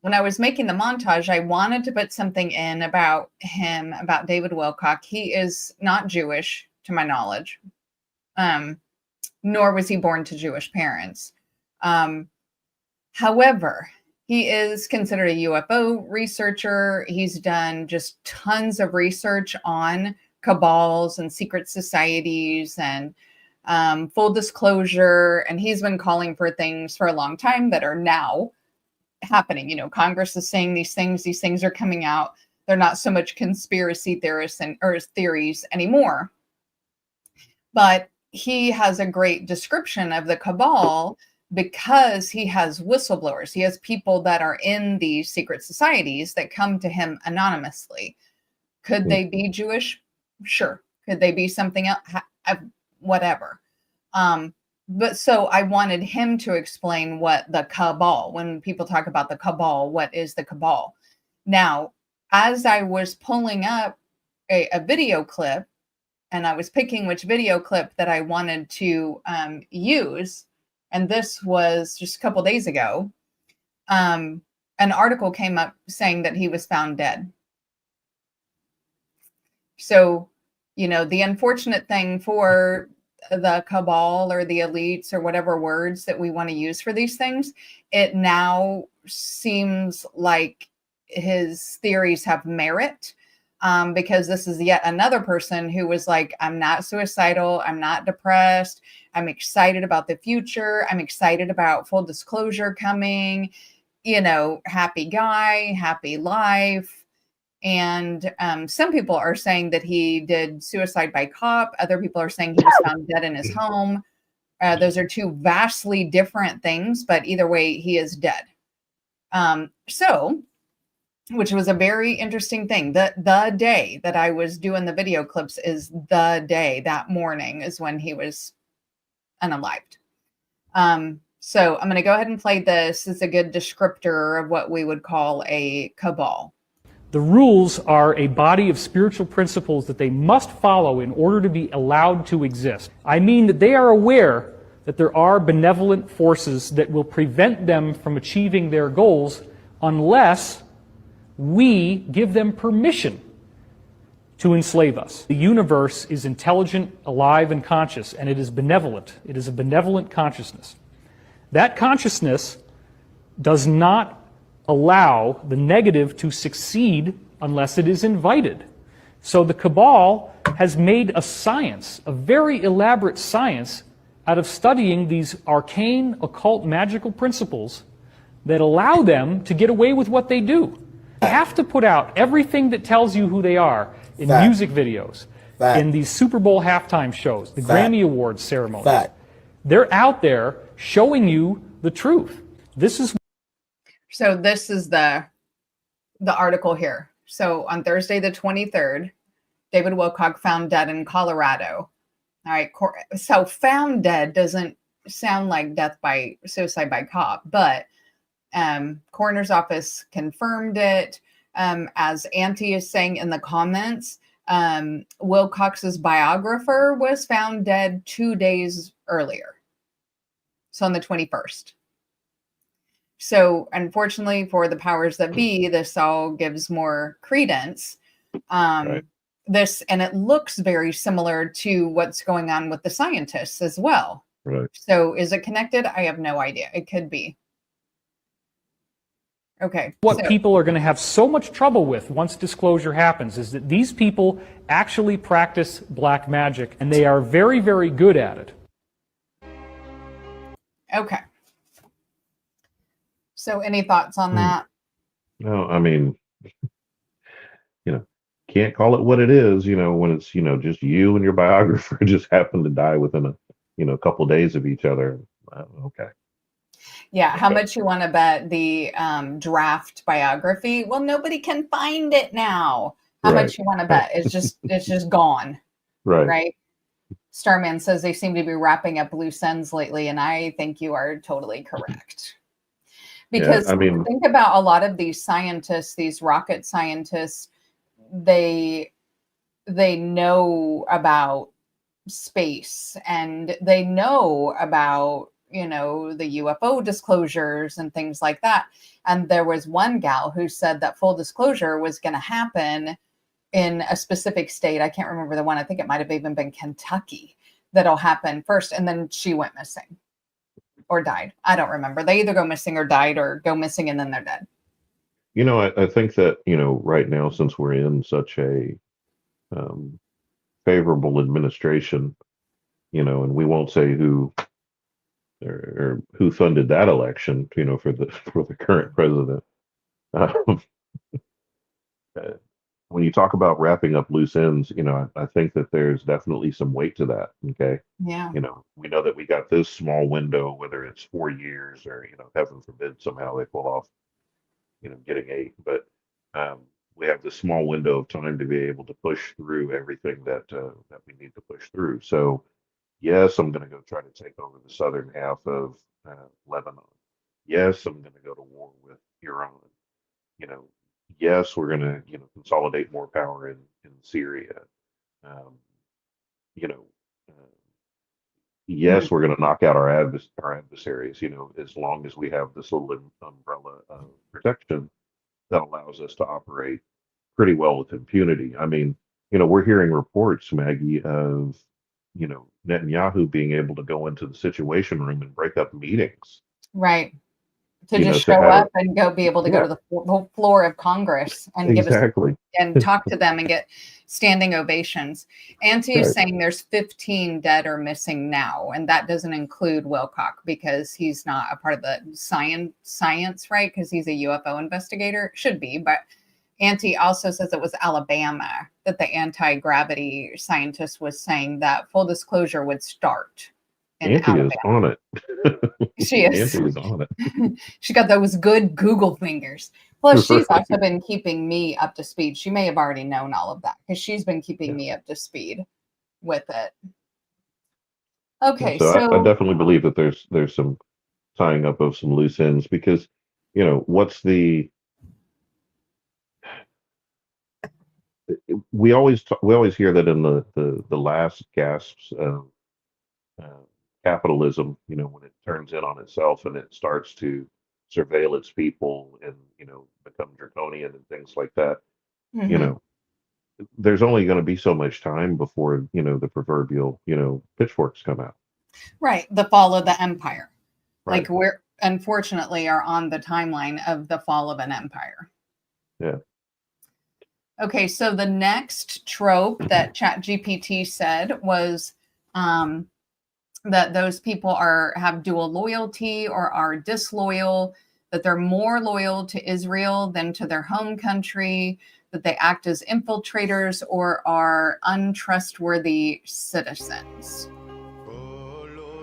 When I was making the montage, I wanted to put something in about him, about David Wilcock. He is not Jewish, to my knowledge, nor was he born to Jewish parents. However, he is considered a UFO researcher. He's done just tons of research on cabals and secret societies and full disclosure. And he's been calling for things for a long time that are now happening. Congress is saying these things are coming out. They're not so much conspiracy theorists or theories anymore. But he has a great description of the cabal because he has whistleblowers. He has people that are in these secret societies that come to him anonymously. Could they be Jewish? Sure. Could they be something else? Whatever. But so I wanted him to explain what the cabal, when people talk about the cabal, what is the cabal? Now, as I was pulling up a video clip, and I was picking which video clip that I wanted to use, and this was just a couple days ago, an article came up saying that he was found dead. So, the unfortunate thing for the cabal or the elites or whatever words that we want to use for these things, it now seems like his theories have merit, because this is yet another person who was like, I'm not suicidal, I'm not depressed, I'm excited about the future, I'm excited about full disclosure coming, happy guy, happy life. And some people are saying that he did suicide by cop. Other people are saying he was found dead in his home. Those are two vastly different things, but either way, he is dead. Which was a very interesting thing. The day that I was doing the video clips is the day, that morning is when he was unalived. So I'm going to go ahead and play this. It's a good descriptor of what we would call a cabal. The rules are a body of spiritual principles that they must follow in order to be allowed to exist. I mean that they are aware that there are benevolent forces that will prevent them from achieving their goals unless we give them permission to enslave us. The universe is intelligent, alive, and conscious, and it is benevolent. It is a benevolent consciousness. That consciousness does not allow the negative to succeed unless it is invited. So the cabal has made a science, a very elaborate science, out of studying these arcane, occult, magical principles that allow them to get away with what they do. They have to put out everything that tells you who they are in music videos, in these Super Bowl halftime shows, the Grammy Awards ceremonies. They're out there showing you the truth. So this is the article here. So on Thursday, the 23rd, David Wilcock found dead in Colorado. All right. So found dead doesn't sound like death by suicide by cop, but coroner's office confirmed it. As Auntie is saying in the comments, Wilcox's biographer was found dead 2 days earlier. So on the 21st. So unfortunately for the powers that be, this all gives more credence. Right. And it looks very similar to what's going on with the scientists as well. Right. So is it connected? I have no idea. It could be. Okay. What people are going to have so much trouble with once disclosure happens is that these people actually practice black magic, and they are very, very good at it. Okay. So any thoughts on that? No, I mean, can't call it what it is, when it's, just you and your biographer just happen to die within a couple days of each other. Okay. Yeah, how much you want to bet the draft biography? Well, nobody can find it now. How Right. much you want to bet? It's just gone. Right. Right. Starman says they seem to be wrapping up loose ends lately, and I think you are totally correct. Because think about a lot of these scientists, these rocket scientists, they know about space and they know about the UFO disclosures and things like that. And there was one gal who said that full disclosure was going to happen in a specific state. I can't remember the one. I think it might have even been Kentucky that'll happen first. And then she went missing or died. I don't remember. They either go missing or died or go missing and then they're dead. I think that, right now, since we're in such a favorable administration, and we won't say who or who funded that election, for the current president. When you talk about wrapping up loose ends, I think that there's definitely some weight to that. Okay. Yeah. We know that we got this small window, whether it's 4 years or, heaven forbid, somehow they pull off, getting 8, but we have this small window of time to be able to push through everything that we need to push through. So, yes, I'm going to go try to take over the southern half of Lebanon. Yes, I'm going to go to war with Iran. Yes, we're going to consolidate more power in Syria. Yes, we're going to knock out our adversaries. As long as we have this little umbrella of protection that allows us to operate pretty well with impunity. I mean, we're hearing reports, Maggie, of Netanyahu being able to go into the Situation Room and break up meetings. Right. To just show up and be able to go to the whole floor of Congress and give us and talk to them and get standing ovations. Auntie is saying there's 15 dead or missing now, and that doesn't include Wilcock because he's not a part of the science, right? Because he's a UFO investigator. Should be, but Auntie also says it was Alabama that the anti-gravity scientist was saying that full disclosure would start. Auntie is on it. She is. Auntie is on it. She got those good Google fingers. Plus, she's also been keeping me up to speed. She may have already known all of that because she's been keeping me up to speed with it. Okay, so I definitely believe that there's some tying up of some loose ends because what's the we always hear that in the last gasps of capitalism, when it turns in on itself and it starts to surveil its people and become draconian and things like that, there's only going to be so much time before the proverbial pitchforks come out. Right, the fall of the empire. Right. Like we're unfortunately are on the timeline of the fall of an empire. Yeah. Okay, so the next trope that ChatGPT said was that those people have dual loyalty or are disloyal, that they're more loyal to Israel than to their home country, that they act as infiltrators or are untrustworthy citizens.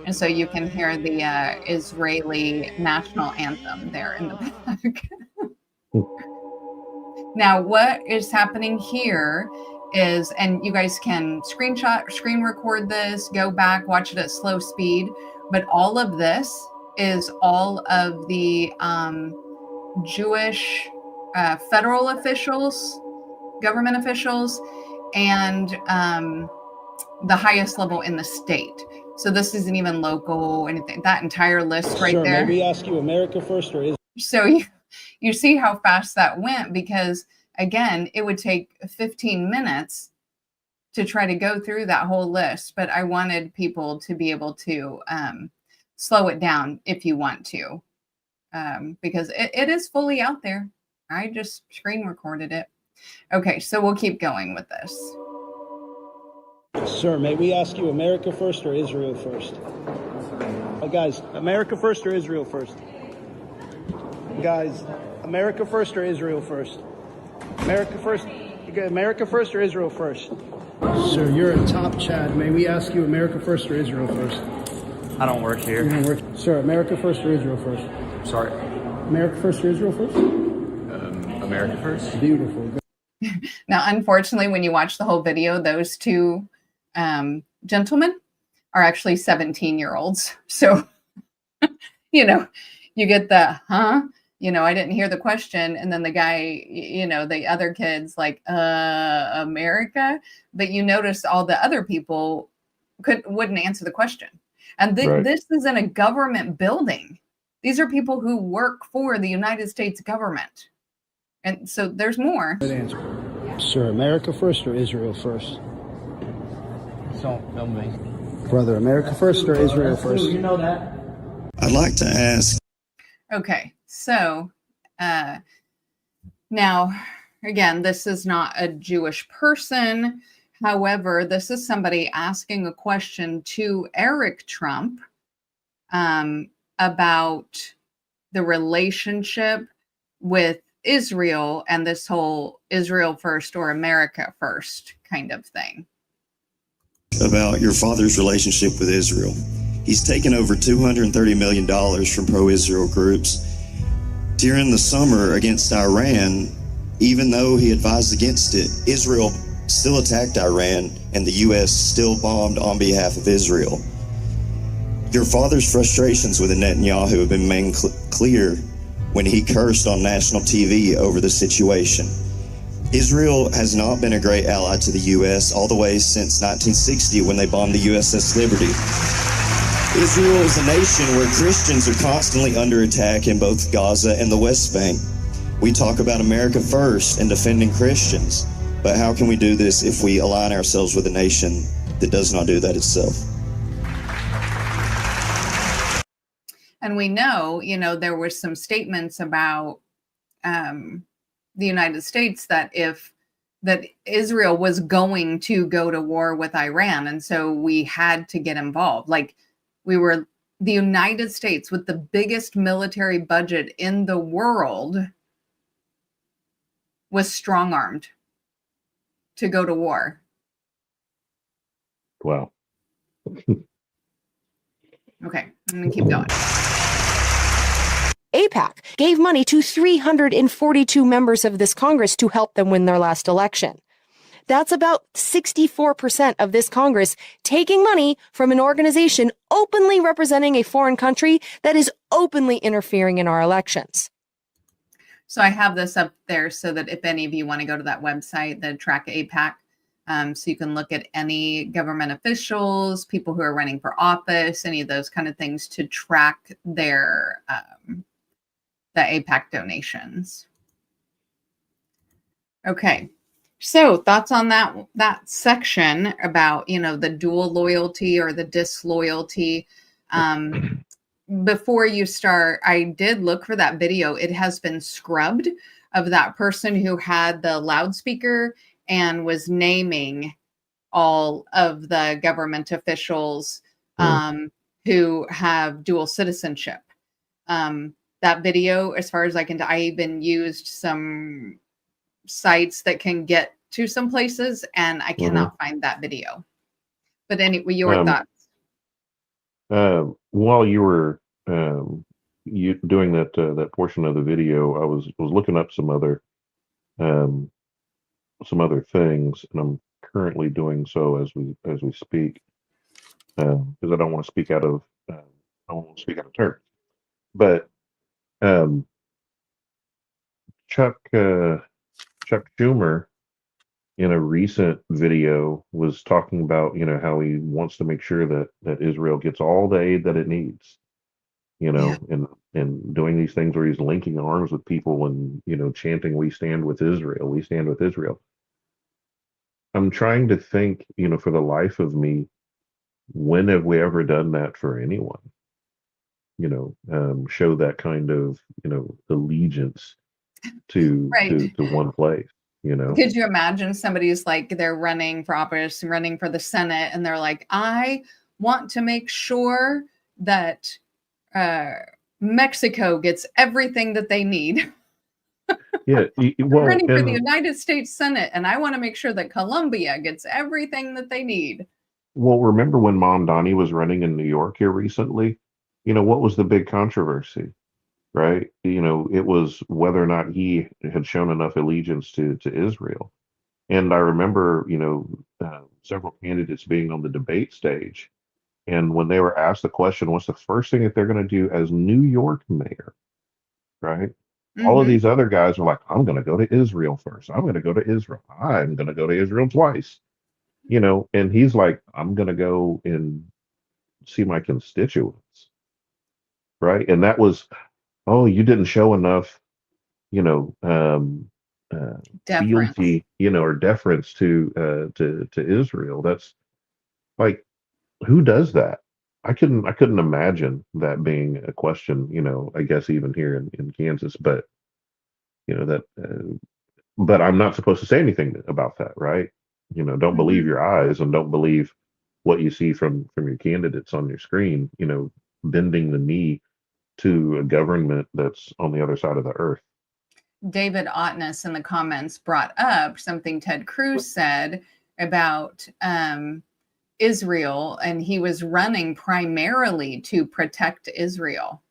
And so you can hear the Israeli national anthem there in the back. Now, what is happening here is, and you guys can screen record this, go back, watch it at slow speed. But all of this is all of the Jewish federal officials, government officials, and the highest level in the state. So this isn't even local, anything. That entire list right there. May we ask you America first or Israel? So you see how fast that went because, again, it would take 15 minutes to try to go through that whole list. But I wanted people to be able to slow it down if you want to, because it is fully out there. I just screen recorded it. Okay, so we'll keep going with this. Sir, may we ask you America first or Israel first? Guys, America first or Israel first? Guys, America first or Israel first? America first. America first or Israel first? Sir, you're a top Chad. May we ask you America first or Israel first? I don't work here. You don't work. Sir, America first or Israel first? Sorry. America first or Israel first? America first. Beautiful. Now, unfortunately, when you watch the whole video, those two gentlemen are actually 17-year-olds. So, you know, you get the, you know, I didn't hear the question. And then the guy, you know, the other kid's like, America. But you notice all the other people wouldn't answer the question. And this is in a government building. These are people who work for the United States government. And so there's more. Good answer. Sir, America first or Israel first? Don't film me. Brother, America first or Israel first? You know that. I'd like to ask. Okay, so now, again, this is not a Jewish person. However, this is somebody asking a question to Eric Trump about the relationship with Israel and this whole Israel first or America first kind of thing. About your father's relationship with Israel. He's taken over $230 million from pro-Israel groups. During the summer against Iran, even though he advised against it, Israel still attacked Iran and the U.S. still bombed on behalf of Israel. Your father's frustrations with Netanyahu have been made clear when he cursed on national TV over the situation. Israel has not been a great ally to the U.S. all the way since 1960 when they bombed the USS Liberty. Israel is a nation where Christians are constantly under attack in both Gaza and the West Bank. We talk about America first and defending Christians, but how can we do this if we align ourselves with a nation that does not do that itself? And we know, you know, there were some statements about the United States that Israel was going to go to war with Iran. And so we had to get involved. Like we were the United States with the biggest military budget in the world was strong-armed to go to war. Wow. Okay, I'm going to keep going. AIPAC gave money to 342 members of this Congress to help them win their last election. That's about 64% of this Congress taking money from an organization openly representing a foreign country that is openly interfering in our elections. So I have this up there so that if any of you want to go to that website, the Track AIPAC, so you can look at any government officials, people who are running for office, any of those kind of things to track their the AIPAC donations. Okay, so thoughts on that section about, you know, the dual loyalty or the disloyalty. Before you start, I did look for that video. It has been scrubbed of that person who had the loudspeaker and was naming all of the government officials who have dual citizenship. That video, as far as I can, I even used some sites that can get to some places, and I cannot find that video. But anyway, your thoughts? While you were doing that portion of the video, I was looking up some other things, and I'm currently doing so as we speak, because I don't want to speak out of turn. But Chuck Schumer in a recent video was talking about, you know, how he wants to make sure that Israel gets all the aid that it needs, you know, and doing these things where he's linking arms with people and, you know, chanting, "We stand with Israel, we stand with Israel." I'm trying to think, you know, for the life of me, when have we ever done that for anyone? You know, show that kind of, you know, allegiance to one place, you know. Could you imagine somebody's like, they're running for office, running for the Senate, and they're like, I want to make sure that Mexico gets everything that they need. Yeah, I'm well, running for the and United States Senate, and I want to make sure that Colombia gets everything that they need. well, remember when Mom Donnie was running in New York here recently? What was the big controversy, right? It was whether or not he had shown enough allegiance to Israel. And I remember, several candidates being on the debate stage, and when they were asked the question, what's the first thing that they're going to do as New York mayor, right? All of Mhm. these other guys are like, I'm going to go to Israel first. I'm going to go to Israel. I'm going to go to Israel twice, and he's like, I'm going to go and see my constituents, right? And that was, oh, you didn't show enough, you know, um, Deference. fealty, or deference to Israel. That's like, who does that? I couldn't imagine that being a question, I guess even here in Kansas, but that but I'm not supposed to say anything about that, right? Don't believe Mhm. your eyes and don't believe what you see from your candidates on your screen, bending the knee to a government that's on the other side of the earth. David Otness in the comments brought up something Ted Cruz said about Israel, and he was running primarily to protect Israel.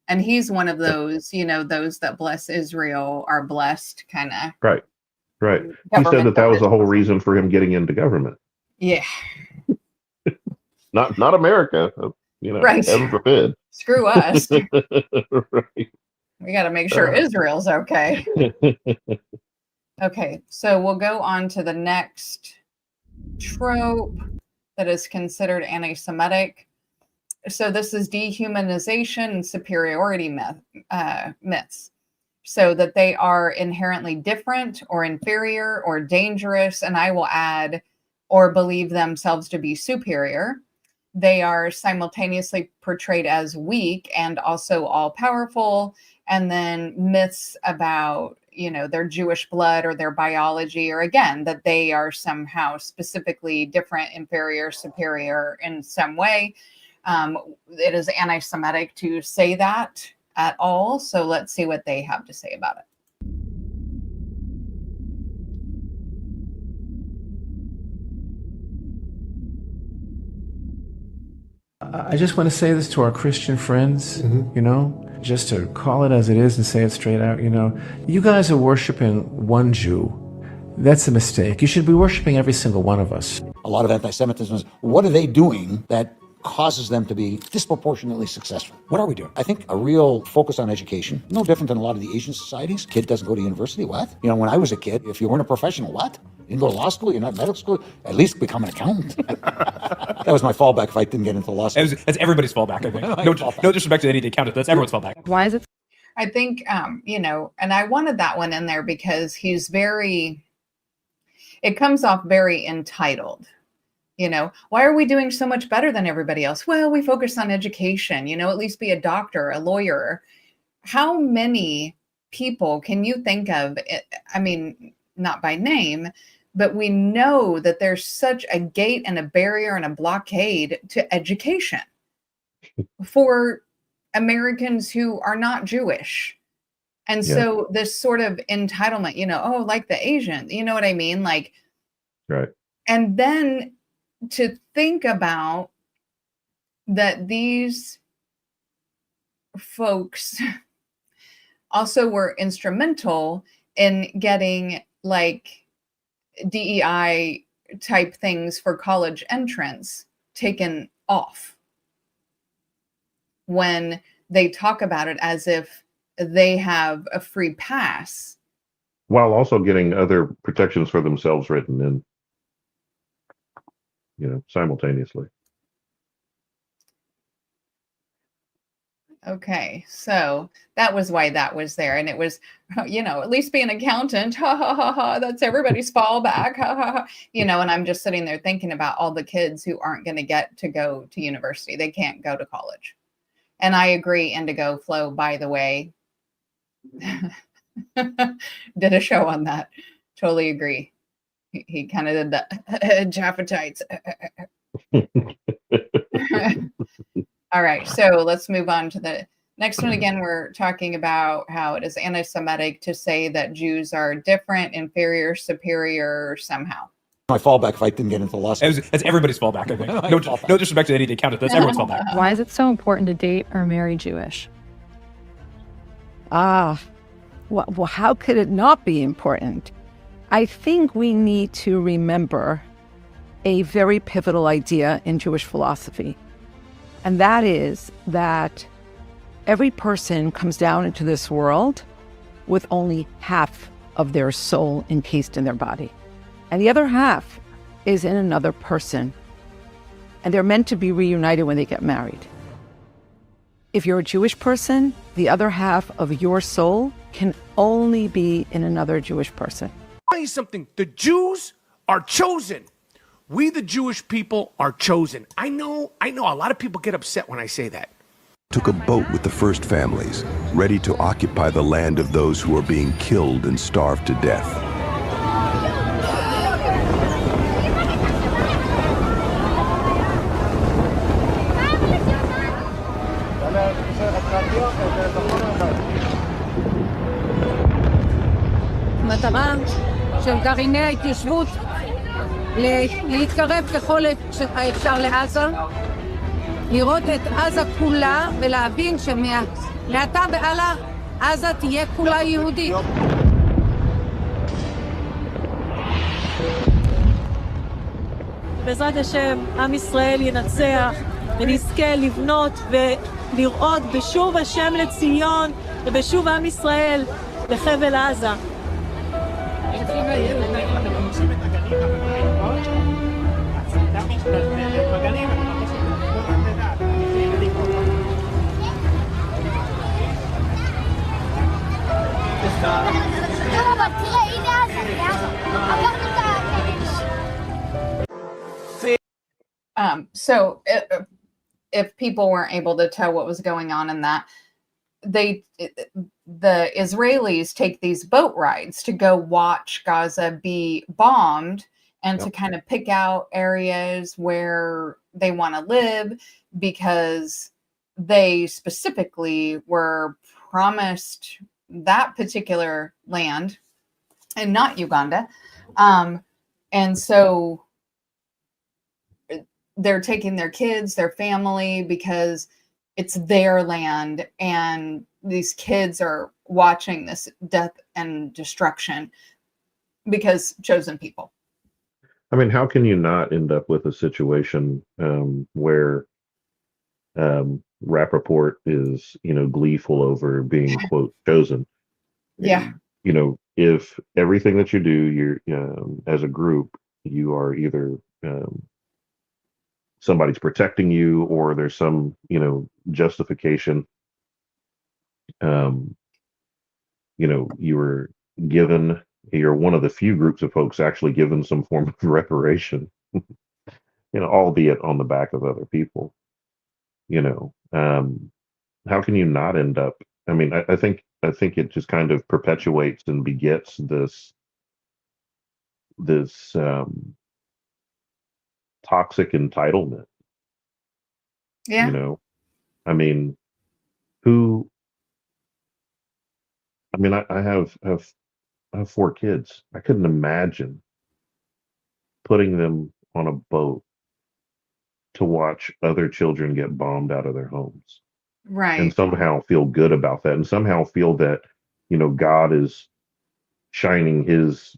And he's one of those, those that bless Israel are blessed kind of Right, right. He said government that was the whole officials. reason for him getting into government. Yeah, Not America, right. heaven forbid. Screw us. Right. We got to make sure Israel's okay. Okay, so we'll go on to the next trope that is considered anti-Semitic. So this is dehumanization and superiority myths. So that they are inherently different or inferior or dangerous, and I will add, or believe themselves to be superior. They are simultaneously portrayed as weak and also all-powerful, and then myths about, their Jewish blood or their biology, or again, that they are somehow specifically different, inferior, superior in some way. It is anti-Semitic to say that at all. So let's see what they have to say about it. I just want to say this to our Christian friends, just to call it as it is and say it straight out, you guys are worshiping one Jew. That's a mistake. You should be worshiping every single one of us. A lot of anti-Semitism is, what are they doing that causes them to be disproportionately successful? What are we doing? I think a real focus on education, no different than a lot of the Asian societies. Kid doesn't go to university, what? When I was a kid, if you weren't a professional, what? You didn't go to law school, you're not medical school, at least become an accountant. That was my fallback if I didn't get into law school. That's everybody's fallback, I think. No disrespect to any accountant, that's everyone's fallback. Why is it? I think, and I wanted that one in there because he's it comes off very entitled. Why are we doing so much better than everybody else? Well, we focus on education, at least be a doctor, a lawyer. How many people can you think of? I mean, not by name, but we know that there's such a gate and a barrier and a blockade to education for Americans who are not Jewish. And so this sort of entitlement, like the Asian, you know what I mean? Like, right. And then to think about that these folks also were instrumental in getting like DEI type things for college entrance taken off when they talk about it as if they have a free pass. While also getting other protections for themselves written in, simultaneously. Okay, so that was why that was there. And it was, at least be an accountant. Ha ha ha ha. That's everybody's fallback. Ha ha ha. And I'm just sitting there thinking about all the kids who aren't going to get to go to university. They can't go to college. And I agree, Indigo Flow, by the way, did a show on that. Totally agree. He kind of did the Jaffa tights. All right, so let's move on to the next one. Again, we're talking about how it is anti-Semitic to say that Jews are different, inferior, superior somehow. My fallback if I didn't get into the law school. That's everybody's fallback, I think. No disrespect to any accountant. That's everyone's fallback. Why is it so important to date or marry Jewish? Well, how could it not be important? I think we need to remember a very pivotal idea in Jewish philosophy. And that is that every person comes down into this world with only half of their soul encased in their body. And the other half is in another person. And they're meant to be reunited when they get married. If you're a Jewish person, the other half of your soul can only be in another Jewish person. Tell you something, the Jews are chosen. We, the Jewish people, are chosen. I know, a lot of people get upset when I say that. Took a boat with the first families, ready to occupy the land of those who are being killed and starved to death. המטרה של גרעיני ההתיישבות להתקרב ככל האפשר לעזה, לראות את עזה כולה ולהבין שמעתה והלאה עזה תהיה כולה יהודית. בעזרת השם, עם ישראל ינצח ונזכה לבנות ולראות בשוב השם לציון ובשוב עם ישראל לחבל עזה. So if people weren't able to tell what was going on in that, the Israelis take these boat rides to go watch Gaza be bombed and to kind of pick out areas where they want to live, because they specifically were promised that particular land and not Uganda. And so they're taking their kids, their family, because it's their land, and these kids are watching this death and destruction because chosen people. I mean, how can you not end up with a situation where Rappaport is, gleeful over being, quote, chosen? Yeah. If everything that you do, you're as a group, you are either somebody's protecting you, or there's some, justification. You're one of the few groups of folks actually given some form of reparation, albeit on the back of other people. How can you not end up? I mean, I think it just kind of perpetuates and begets this toxic entitlement. Yeah. I mean, I have 4 kids. I couldn't imagine putting them on a boat to watch other children get bombed out of their homes. Right. And somehow feel good about that, and somehow feel that, God is shining his,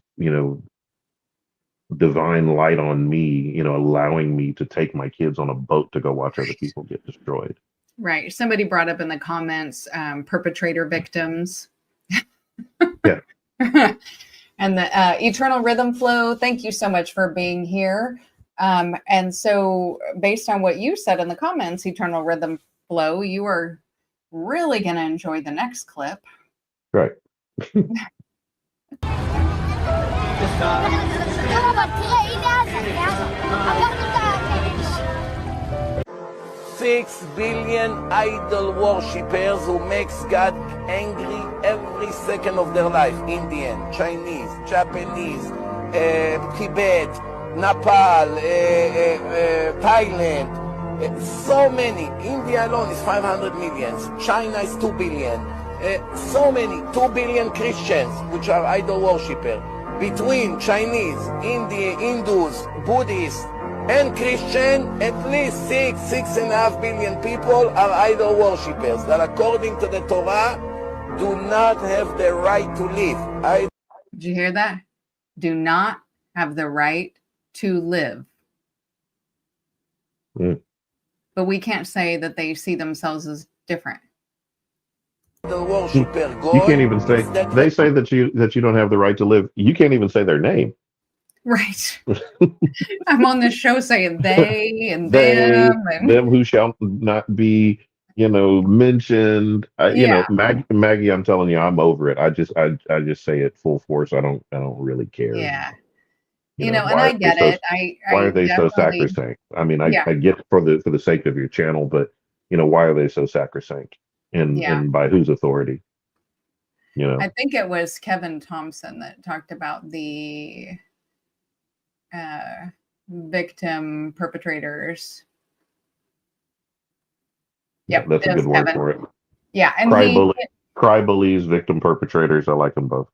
divine light on me, allowing me to take my kids on a boat to go watch other people get destroyed. Right. Somebody brought up in the comments, perpetrator victims. Yeah. And the Eternal Rhythm Flow, thank you so much for being here. And so based on what you said in the comments, Eternal Rhythm Flow, you are really going to enjoy the next clip. Right. 6 billion idol worshippers who makes God angry every second of their life. Indian, Chinese, Japanese, Tibet, Nepal, Thailand, So many. India alone is 500 million. China is 2 billion. So many, 2 billion Christians, which are idol worshippers. Between Chinese, Indian, Hindus, Buddhists, and Christian, at least 6.5 billion people are idol worshippers that, according to the Torah, do not have the right to live. Did you hear that? Do not have the right to live. But we can't say that they see themselves as different. You can't even say, they say that you don't have the right to live. You can't even say their name. Right. I'm on this show saying they and They, them and them who shall not be, mentioned. Maggie, I'm telling you, I'm over it. I just say it full force. I don't really care. yeah. And I get it. Why are they so definitely- sacrosanct? I mean, I get it for the sake of your channel, but why are they so sacrosanct? And by whose authority? I think it was Kevin Thompson that talked about the victim perpetrators. Yep, that's a good word for it. Yeah, and cry bullies, victim perpetrators. I like them both.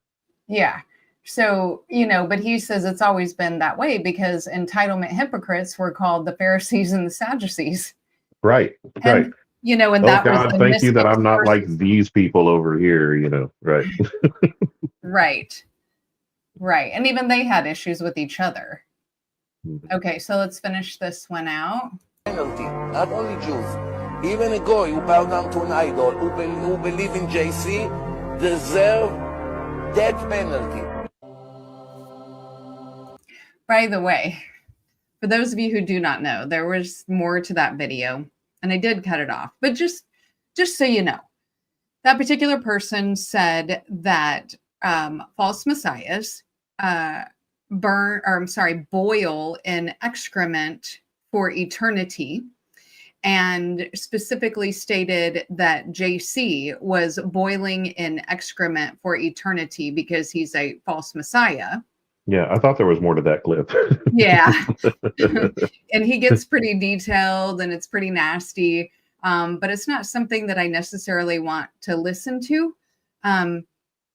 Yeah. So, but he says it's always been that way because entitlement hypocrites were called the Pharisees and the Sadducees. Right. And, right. And that was the thank you that I'm not like versus... these people over here, right. Right. Right. And even they had issues with each other. Okay, so let's finish this one out. Penalty, not only Jews. Even a goy who bow down to an idol, who believe in JC, deserve death penalty. By the way, for those of you who do not know, there was more to that video, and I did cut it off. But just so you know, that particular person said that false messiahs boil in excrement for eternity, and specifically stated that JC was boiling in excrement for eternity because he's a false messiah. Yeah, I thought there was more to that clip. Yeah. And he gets pretty detailed and it's pretty nasty. But it's not something that I necessarily want to listen to.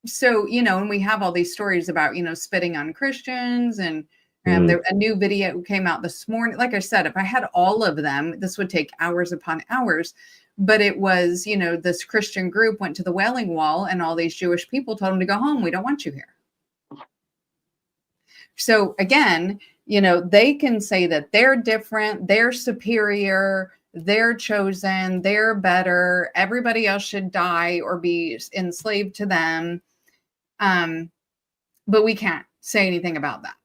So, and we have all these stories about, spitting on Christians and a new video came out this morning. Like I said, if I had all of them, this would take hours upon hours. But it was, this Christian group went to the Wailing Wall and all these Jewish people told them to go home. We don't want you here. So again, they can say that they're different, they're superior, they're chosen, they're better, everybody else should die or be enslaved to them. But we can't say anything about that.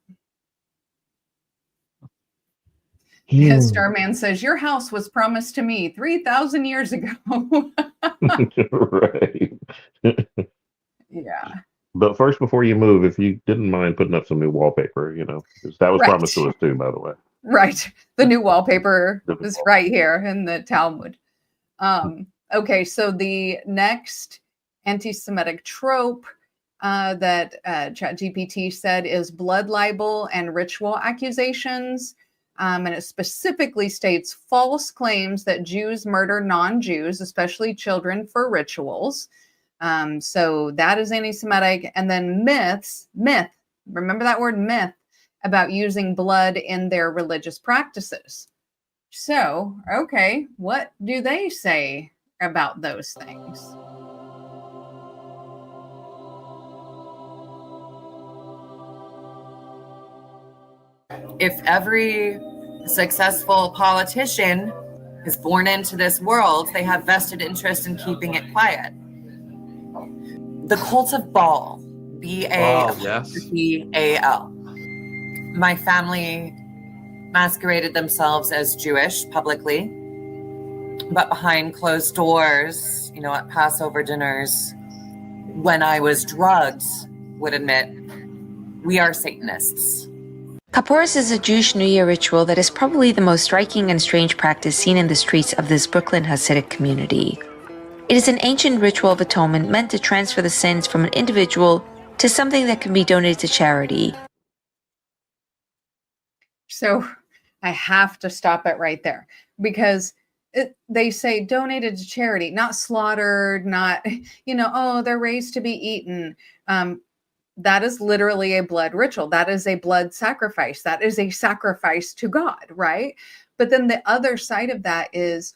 Starman says, your house was promised to me 3,000 years ago. Right. Yeah. But first, before you move, if you didn't mind putting up some new wallpaper, because that was promised to us too, by the way. Right. The new wallpaper is right here in the Talmud. Okay, so the next anti-Semitic trope that ChatGPT said is blood libel and ritual accusations. And it specifically states false claims that Jews murder non-Jews, especially children, for rituals. So that is anti-Semitic. And then myth, remember that word myth, about using blood in their religious practices. So, okay, what do they say about those things? If every successful politician is born into this world, they have vested interest in keeping it quiet. The cult of Baal, B-A-L. My family masqueraded themselves as Jewish publicly, but behind closed doors, at Passover dinners, when I was drugged, would admit, we are Satanists. Kapporos is a Jewish New Year ritual that is probably the most striking and strange practice seen in the streets of this Brooklyn Hasidic community. It is an ancient ritual of atonement meant to transfer the sins from an individual to something that can be donated to charity. So I have to stop it right there because they say donated to charity, not slaughtered, not, oh, they're raised to be eaten. That is literally a blood ritual. That is a blood sacrifice. That is a sacrifice to God, right? But then the other side of that is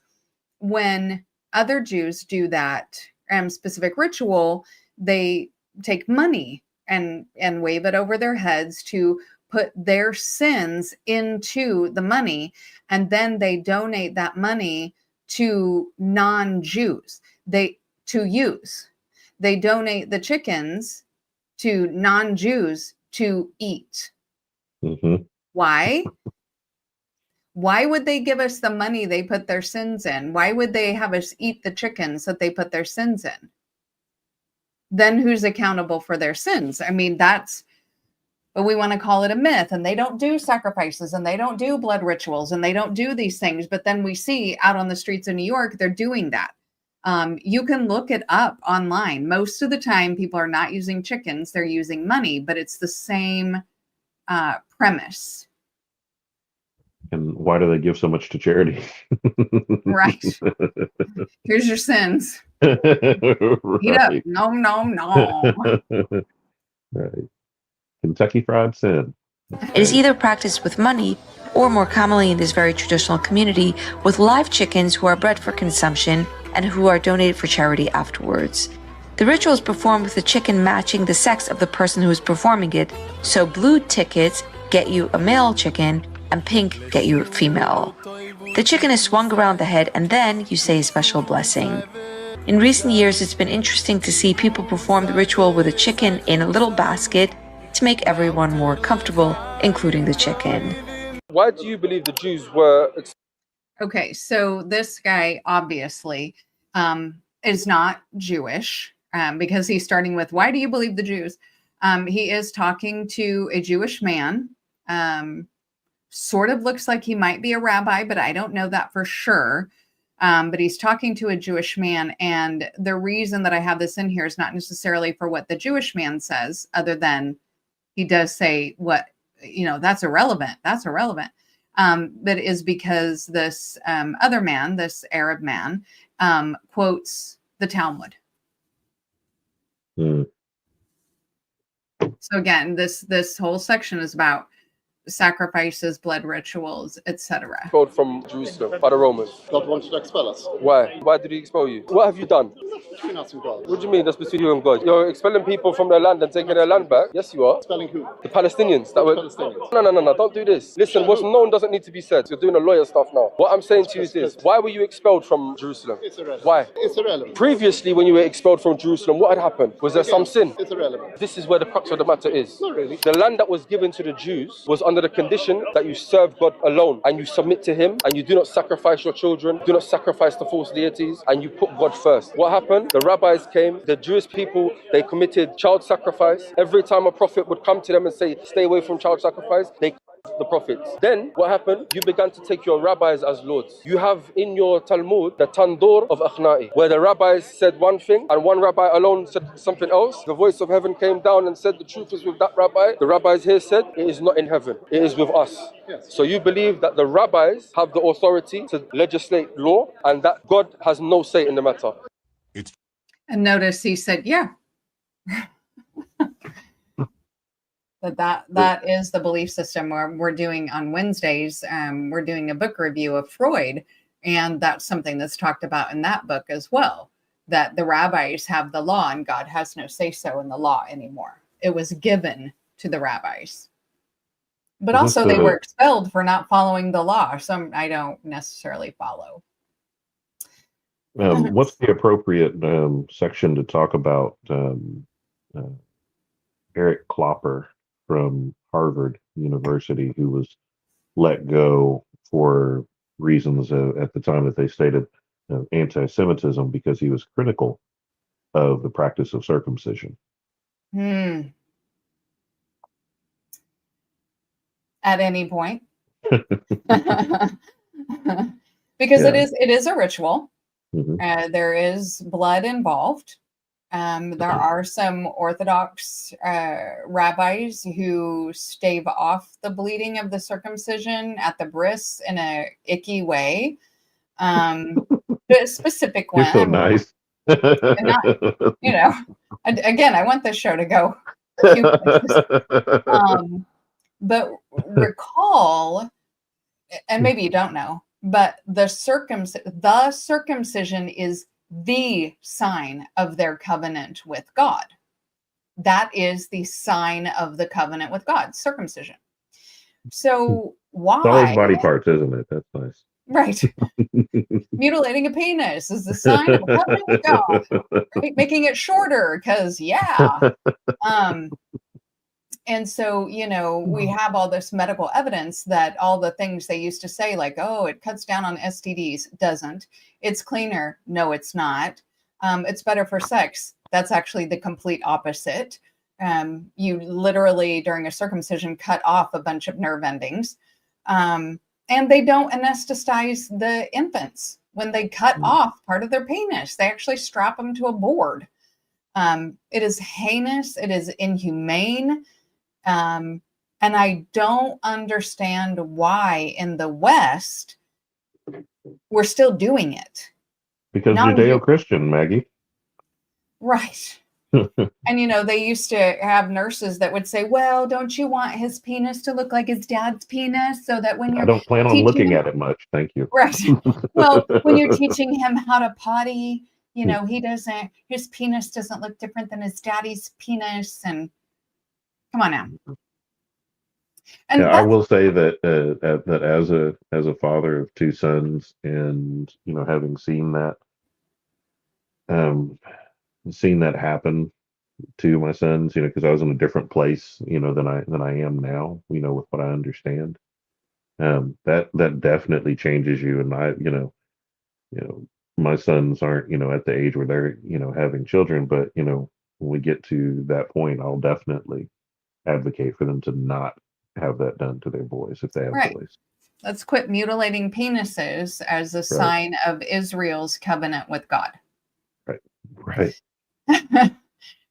when other Jews do that specific ritual, they take money and wave it over their heads to put their sins into the money, and then they donate that money to non-Jews to use. They donate the chickens to non-Jews to eat. Mm-hmm. Why? Why would they give us the money they put their sins in? Why would they have us eat the chickens that they put their sins in? Then who's accountable for their sins? I mean, but we want to call it a myth, and they don't do sacrifices, and they don't do blood rituals, and they don't do these things. But then we see out on the streets of New York, they're doing that. You can look it up online. Most of the time, people are not using chickens, they're using money, but it's the same premise. And why do they give so much to charity? Right. Here's your sins. Right. Eat up. Nom, nom, nom. Right. Kentucky Fried Sin. It is either practiced with money, or more commonly in this very traditional community, with live chickens who are bred for consumption and who are donated for charity afterwards. The ritual is performed with the chicken matching the sex of the person who is performing it, so blue tickets get you a male chicken, and pink get you a female. The chicken is swung around the head, and then you say a special blessing. In recent years, it's been interesting to see people perform the ritual with a chicken in a little basket to make everyone more comfortable, including the chicken. Why do you believe the Jews were... Okay, so this guy obviously is not Jewish because he's starting with, why do you believe the Jews? He is talking to a Jewish man. Sort of looks like he might be a rabbi, but I don't know that for sure. But he's talking to a Jewish man. And the reason that I have this in here is not necessarily for what the Jewish man says, other than he does say what, that's irrelevant. That's irrelevant. But is because this other man, this Arab man, quotes the Talmud. Mm. So again, this whole section is about sacrifices, blood rituals, etc. Expelled from Jerusalem by the Romans. God wanted to expel us. Why? Why did he expel you? What have you done? That's between us and God. What do you mean that's between you and God? You're expelling people from their land and taking their land back? Yes, you are. Expelling who? The Palestinians. That were... Palestinians. No, don't do this. Listen, what's known doesn't need to be said. You're doing the lawyer stuff now. What I'm saying to you is this. Why were you expelled from Jerusalem? It's irrelevant. Why? It's irrelevant. Previously, when you were expelled from Jerusalem, what had happened? Was there some sin? It's irrelevant. This is where the crux of the matter is. Not really. The land that was given to the Jews was under the condition that you serve God alone and you submit to Him and you do not sacrifice your children, do not sacrifice the false deities, and you put God first. What happened? The rabbis came, the Jewish people, they committed child sacrifice. Every time a prophet would come to them and say, stay away from child sacrifice, they the prophets. Then what happened? You began to take your rabbis as lords. You have in your Talmud the Tandur of Akhna'i, where the rabbis said one thing and one rabbi alone said something else. The voice of heaven came down and said the truth is with that rabbi. The rabbis here said it is not in heaven, it is with us. Yes. So you believe that the rabbis have the authority to legislate law and that God has no say in the matter. And notice he said, yeah. That is the belief system where we're doing on Wednesdays. We're doing a book review of Freud, and that's something that's talked about in that book as well, that the rabbis have the law and God has no say-so in the law anymore. It was given to the rabbis. But also they were expelled for not following the law. Some I don't necessarily follow. What's the appropriate section to talk about Eric Klopper from Harvard University, who was let go for reasons at the time that they stated anti-Semitism because he was critical of the practice of circumcision? At any point. Because it is a ritual. Mm-hmm. There is blood involved. There are some Orthodox rabbis who stave off the bleeding of the circumcision at the bris in a icky way. The specific one. You're so nice. And not, again, I want this show to go. But recall, and maybe you don't know, but the circumcision is the sign of their covenant with God. That is the sign of the covenant with God, circumcision. So why? It's always body parts, isn't it? That's nice. Right. Mutilating a penis is the sign of a covenant with God. Right? Making it shorter, because and so, we have all this medical evidence that all the things they used to say, like, oh, it cuts down on STDs, doesn't. It's cleaner. No, it's not. It's better for sex. That's actually the complete opposite. You literally, during a circumcision, cut off a bunch of nerve endings. And they don't anesthetize the infants. When they cut off part of their penis, they actually strap them to a board. It is heinous. It is inhumane. And I don't understand why in the West we're still doing it. Because Judeo-Christian, Maggie. Right. And, they used to have nurses that would say, well, don't you want his penis to look like his dad's penis so that when you're I don't plan on looking at it much. Thank you. Right. Well, when you're teaching him how to potty, his penis doesn't look different than his daddy's penis. And come on now. And I will say that that as a father of two sons, and having seen that happen to my sons, because I was in a different place, than I am now, with what I understand. That definitely changes you. And my sons aren't, at the age where they're, having children, but when we get to that point, I'll definitely advocate for them to not have that done to their boys if they have boys. Let's quit mutilating penises as a sign of Israel's covenant with God. Right.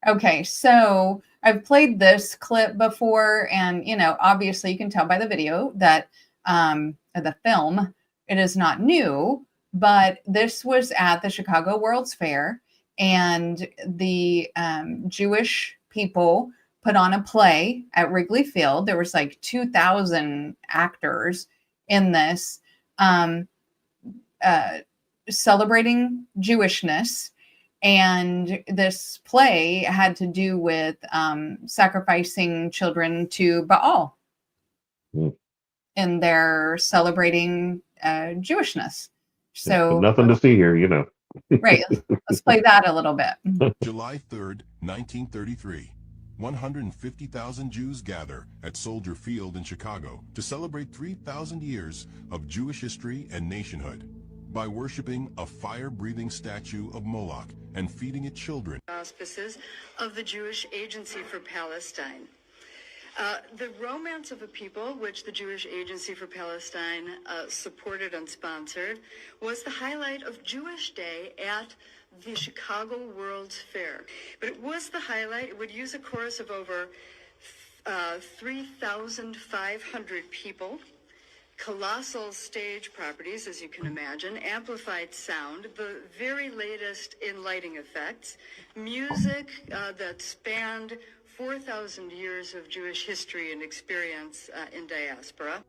Okay, so I've played this clip before, and obviously you can tell by the video that the film, it is not new, but this was at the Chicago World's Fair, and the Jewish people put on a play at Wrigley Field. There was like 2,000 actors in this, celebrating Jewishness. And this play had to do with sacrificing children to Baal. And they're celebrating Jewishness. So nothing to see here, Right. Let's play that a little bit. July 3rd, 1933. 150,000 Jews gather at Soldier Field in Chicago to celebrate 3,000 years of Jewish history and nationhood by worshiping a fire-breathing statue of Moloch and feeding it children. Auspices of the Jewish Agency for Palestine. The Romance of a People, which the Jewish Agency for Palestine supported and sponsored, was the highlight of Jewish Day at the Chicago World's Fair. But it was the highlight. It would use a chorus of over 3,500 people, colossal stage properties, as you can imagine, amplified sound, the very latest in lighting effects, music that spanned 4,000 years of Jewish history and experience in diaspora.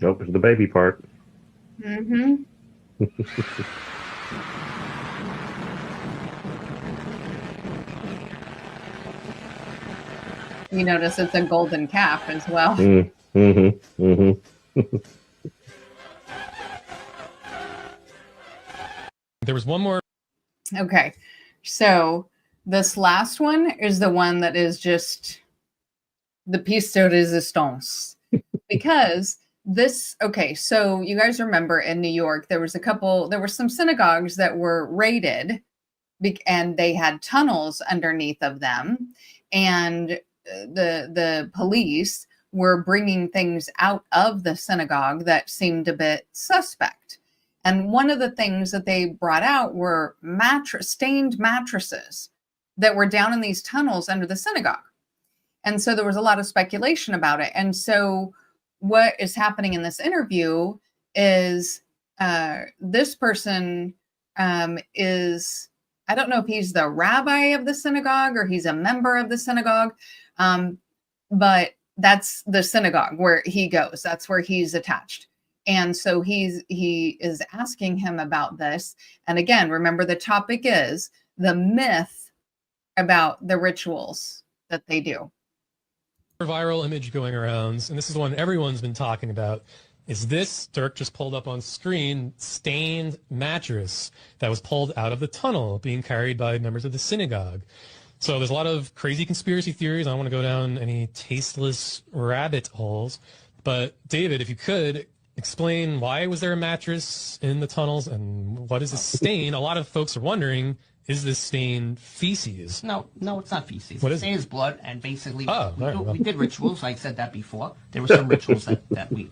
Nope, it's the baby part. Mm-hmm. You notice it's a golden calf as well. There was one more. Okay. So this last one is the one that is just the piece de resistance. Because this, okay, so you guys remember in New York, there were some synagogues that were raided and they had tunnels underneath of them. And the police were bringing things out of the synagogue that seemed a bit suspect. And one of the things that they brought out were stained mattresses that were down in these tunnels under the synagogue. And so there was a lot of speculation about it. And so what is happening in this interview is this person is, I don't know if he's the rabbi of the synagogue or he's a member of the synagogue, but that's the synagogue where he goes. That's where he's attached. And so he is asking him about this. And again, remember the topic is the myth about the rituals that they do. Viral image going around, and this is the one everyone's been talking about, is this, Dirk just pulled up on screen, stained mattress that was pulled out of the tunnel being carried by members of the synagogue. So there's a lot of crazy conspiracy theories. I don't want to go down any tasteless rabbit holes. But David, if you could, explain why was there a mattress in the tunnels and what is this stain? A lot of folks are wondering, is this stain feces? No, it's not feces. What The is stain it? is blood, and basically Oh, we did rituals. I said that before. There were some rituals that we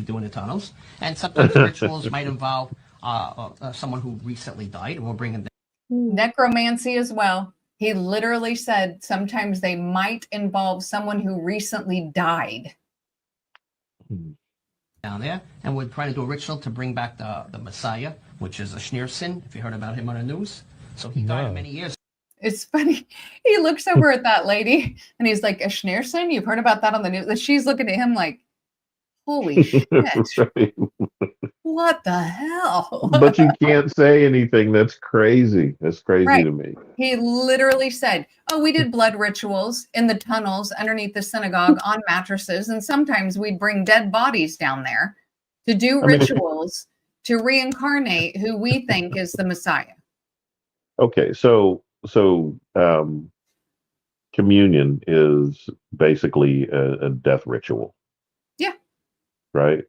do in the tunnels, and sometimes rituals might involve someone who recently died, and we'll bring them. Necromancy as well. He literally said sometimes they might involve someone who recently died. Down there, and we're trying to do a ritual to bring back the Messiah, which is a Schneerson, if you heard about him on the news. So he died many years. It's funny. He looks over at that lady and he's like, a Schneerson? You've heard about that on the news? And she's looking at him like, holy shit. Right. What the hell? But you can't say anything. That's crazy. That's crazy Right. to me. He literally said, oh, we did blood rituals in the tunnels underneath the synagogue on mattresses. And sometimes we'd bring dead bodies down there to do rituals to reincarnate who we think is the Messiah. Okay, so communion is basically a death ritual. Yeah. Right?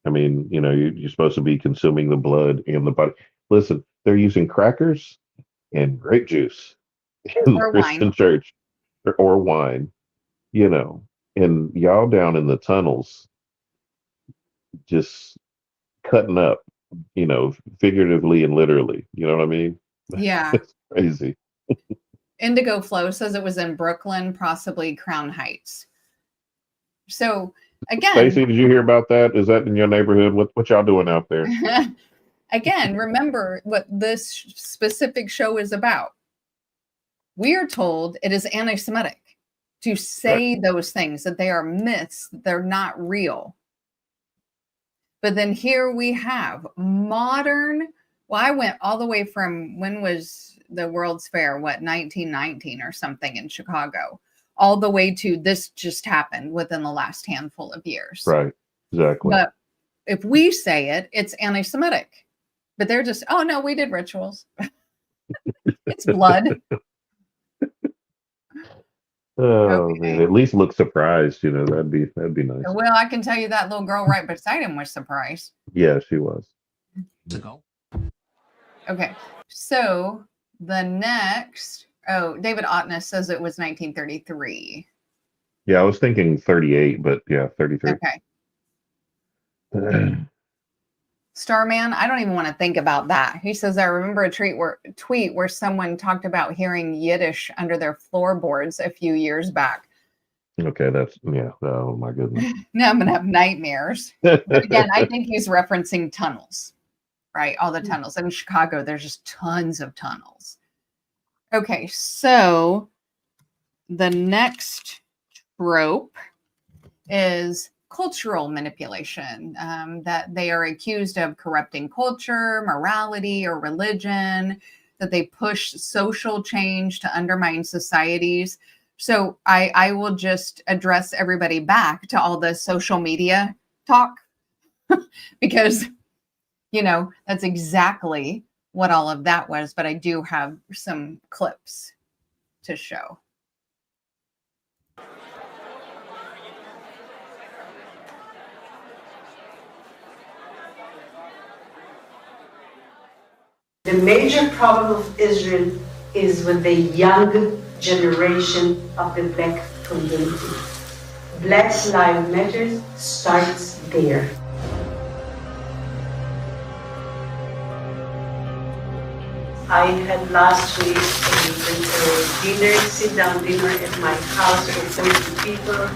I mean, you're supposed to be consuming the blood and the body. Listen, they're using crackers and grape juice in the Or Christian wine. church, or wine, and y'all down in the tunnels just cutting up, figuratively and literally. You know what I mean? Yeah. It's crazy. Indigo Flow says it was in Brooklyn, possibly Crown Heights. So again, Stacey, did you hear about that? Is that in your neighborhood? What y'all doing out there? again, remember what this specific show is about. We are told it is anti-Semitic to say those things, that they are myths, that they're not real. But then here we have modern, well, I went all the way from, when was the World's Fair? 1919 or something in Chicago, all the way to this just happened within the last handful of years. Right, exactly. But if we say it, it's anti-Semitic. But they're just, oh no, we did rituals. It's blood. Oh man, at least look surprised. That'd be nice. Well, I can tell you that little girl right beside him was surprised. Yeah, she was. Okay, so the next, David Otness says it was 1933. Yeah, I was thinking 38, but yeah, 33. Okay. Starman, I don't even want to think about that. He says, I remember a tweet where someone talked about hearing Yiddish under their floorboards a few years back. Okay, oh my goodness. Now I'm going to have nightmares. But again, I think he's referencing tunnels, right? All the tunnels. In Chicago, there's just tons of tunnels. Okay, so the next trope is cultural manipulation, that they are accused of corrupting culture, morality, or religion, that they push social change to undermine societies. So I will just address everybody back to all the social media talk because, that's exactly what all of that was, but I do have some clips to show. The major problem of Israel is with the young generation of the black community. Black Lives Matter starts there. I had last week a dinner, sit-down dinner at my house for 40 people,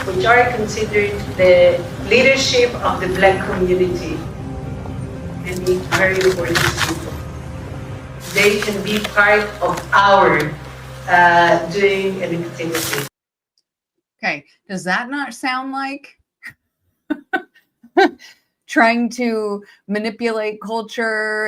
which are considered the leadership of the black community, and it's very important people. They can be part of our doing an activity. Okay, does that not sound like trying to manipulate culture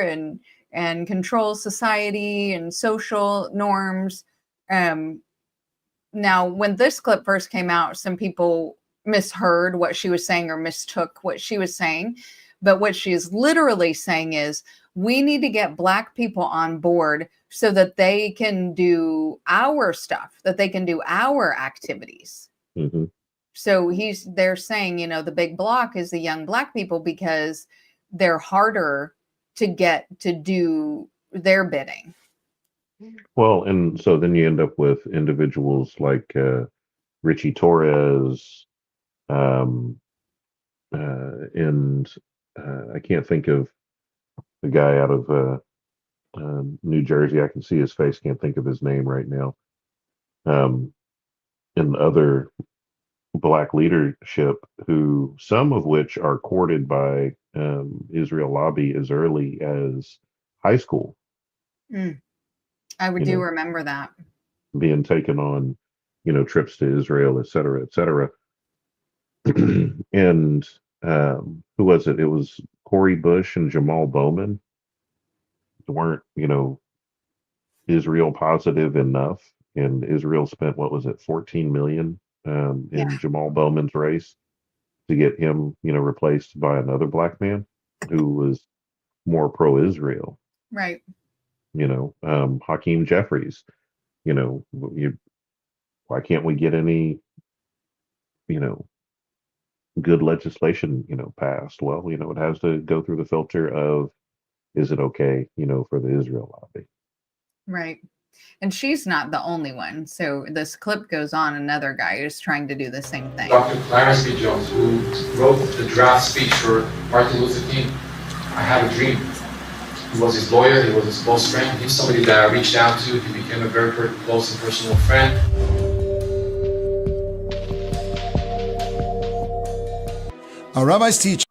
and control society and social norms? Now, when this clip first came out, some people misheard what she was saying or mistook what she was saying. But what she is literally saying is, we need to get Black people on board so that they can do our stuff, that they can do our activities. Mm-hmm. So they're saying, you know, the big block is the young Black people because they're harder to get to do their bidding. Well, and so then you end up with individuals like Richie Torres, and I can't think of the guy out of New Jersey. I can see his face, can't think of his name right now. And other Black leadership, who some of which are courted by Israel lobby as early as high school. I do remember that. Being taken on, trips to Israel, et cetera, et cetera. And who was it? It was Corey Bush and Jamal Bowman. They weren't, Israel positive enough. And Israel spent, what was it, 14 million in Jamal Bowman's race to get him, replaced by another Black man who was more pro-Israel. Right. Hakeem Jeffries, why can't we get any, good legislation, passed? Well, it has to go through the filter of, is it okay, for the Israel lobby? Right. And she's not the only one. So this clip goes on. Another guy is trying to do the same thing. Dr. Clarence B. Jones, who wrote the draft speech for Martin Luther King, I Have a Dream. He was his lawyer, he was his close friend. He's somebody that I reached out to. He became a very close and personal friend. Our rabbis teach.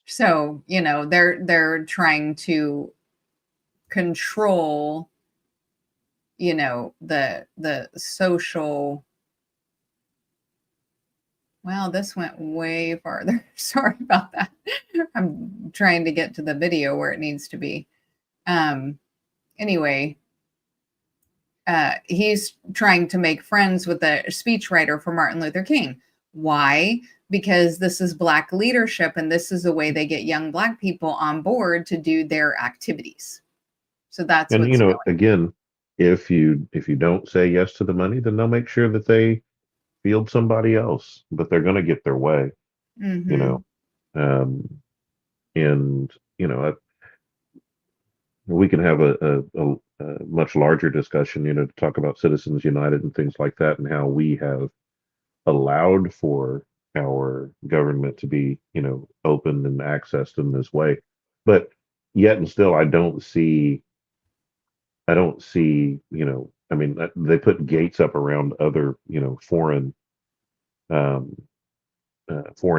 So, they're trying to control, the social. Well, this went way farther. Sorry about that. I'm trying to get to the video where it needs to be. Anyway, he's trying to make friends with the speechwriter for Martin Luther King. Why? Because this is Black leadership, and this is the way they get young Black people on board to do their activities. So that's and again, if you don't say yes to the money, then they'll make sure that they field somebody else, but they're going to get their way. Mm-hmm. We can have a much larger discussion, to talk about Citizens United and things like that, and how we have allowed for our government to be, open and accessed in this way. But yet and still, I don't see, they put gates up around other, foreign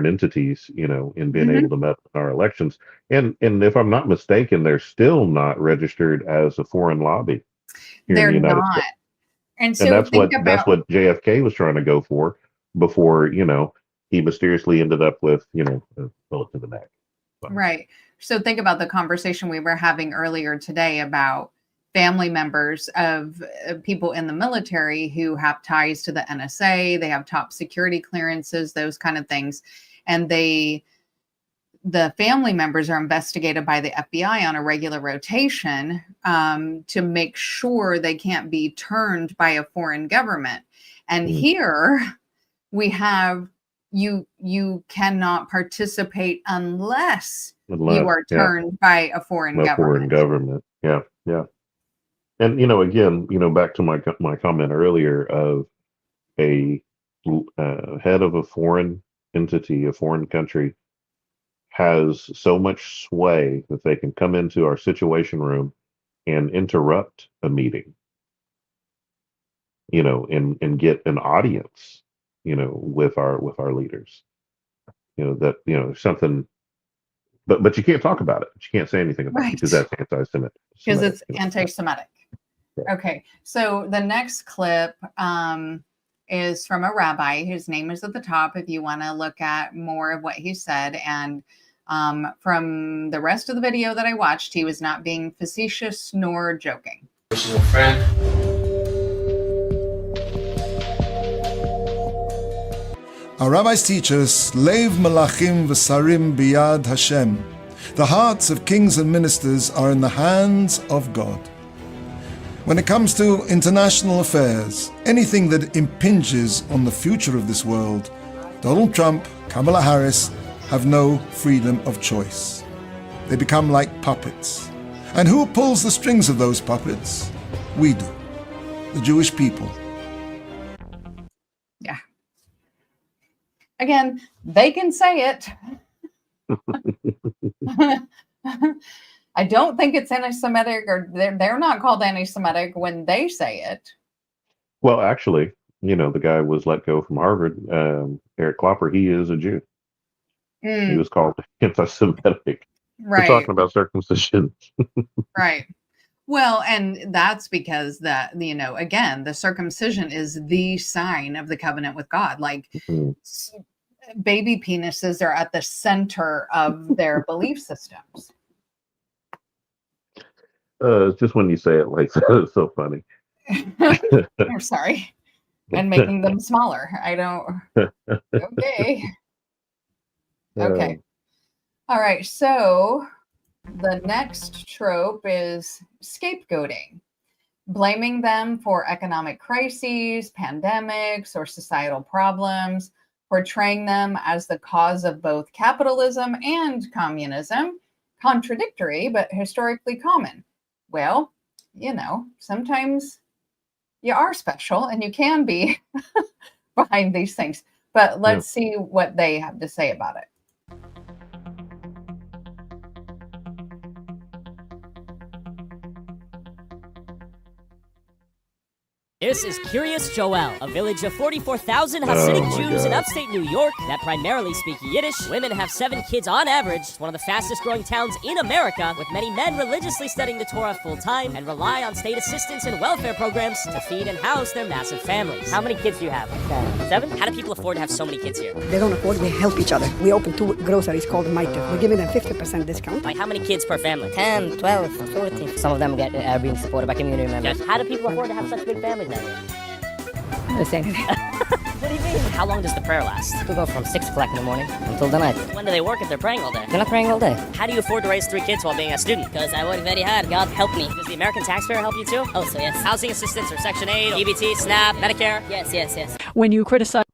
entities, in being able to met our elections. And if I'm not mistaken, they're still not registered as a foreign lobby here they're in the United not. States. And so that's what JFK was trying to go for before, he mysteriously ended up with, a bullet to the neck. So. Right. So think about the conversation we were having earlier today about family members of people in the military who have ties to the NSA, they have top security clearances, those kind of things. And they the family members are investigated by the FBI on a regular rotation to make sure they can't be turned by a foreign government. And here we have you cannot participate unless you are turned by a foreign government. Yeah. And again, back to my comment earlier of a head of a foreign entity, a foreign country, has so much sway that they can come into our situation room and interrupt a meeting, and get an audience, with our leaders. Something, but you can't talk about it. You can't say anything about it because that's anti-Semitic. Because it's anti-Semitic. Okay, so the next clip is from a rabbi. His name is at the top if you want to look at more of what he said. And from the rest of the video that I watched, he was not being facetious nor joking. Personal friend. Our rabbis teach us, Lev Malachim v'sarim biyad Hashem. The hearts of kings and ministers are in the hands of God. When it comes to international affairs, anything that impinges on the future of this world, Donald Trump, Kamala Harris have no freedom of choice. They become like puppets. And who pulls the strings of those puppets? We do, the Jewish people. Yeah. Again, they can say it. I don't think it's anti-Semitic, or they're not called anti-Semitic when they say it. Well, actually, the guy was let go from Harvard, Eric Klopper. He is a Jew. He was called anti-Semitic. Right. We're talking about circumcision. Right. Well, and that's because that, again, the circumcision is the sign of the covenant with God. Like baby penises are at the center of their belief systems. It's just when you say it like that, it's so funny. I'm sorry. And making them smaller. I don't. Okay. Okay. All right. So the next trope is scapegoating, blaming them for economic crises, pandemics, or societal problems, portraying them as the cause of both capitalism and communism. Contradictory, but historically common. Well, sometimes you are special and you can be behind these things. But let's see what they have to say about it. This is Curious Joel, a village of 44,000 Hasidic Jews in upstate New York that primarily speak Yiddish. Women have 7 kids on average. It's one of the fastest growing towns in America, with many men religiously studying the Torah full-time and rely on state assistance and welfare programs to feed and house their massive families. How many kids do you have? 7? How do people afford to have so many kids here? They don't afford, we help each other. We open 2 groceries called Maiter. We're giving them 50% discount. Like how many kids per family? 10, 12, 14. Some of them are being supported by community members. How do people afford to have such big families now? The same. What do you mean? How long does the prayer last? We go from 6 o'clock in the morning until the night. When do they work if they're praying all day? They're not praying all day. How do you afford to raise 3 kids while being a student? Because I work very hard. God help me. Does the American taxpayer help you too? Also, yes. Housing assistance or Section 8, EBT, SNAP, Medicare? Yes. When you criticize...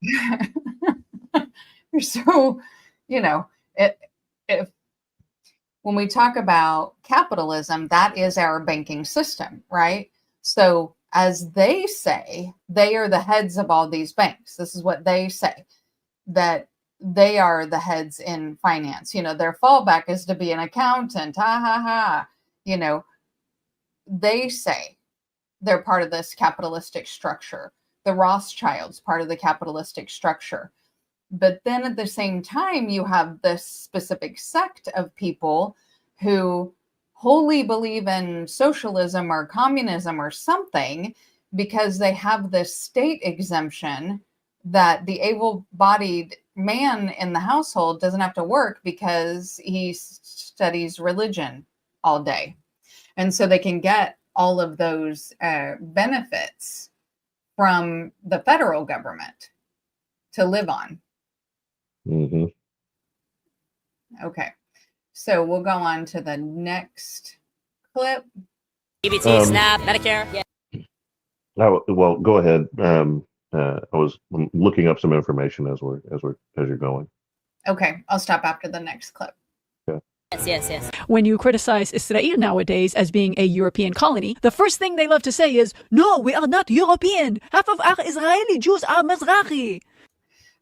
So, if when we talk about capitalism, that is our banking system, right? So as they say, they are the heads of all these banks. This is what they say, that they are the heads in finance. Their fallback is to be an accountant. They say they're part of this capitalistic structure. The Rothschilds, part of the capitalistic structure. But then at the same time, you have this specific sect of people who wholly believe in socialism or communism or something, because they have this state exemption that the able-bodied man in the household doesn't have to work because he studies religion all day. And so they can get all of those benefits from the federal government to live on. Mm-hmm. Okay. So we'll go on to the next clip. EBT, SNAP, Medicare. Yeah. Well, go ahead. I was looking up some information as you're going. Okay, I'll stop after the next clip. Yes. When you criticize Israel nowadays as being a European colony, the first thing they love to say is, no, we are not European. Half of our Israeli Jews are Mizrahi.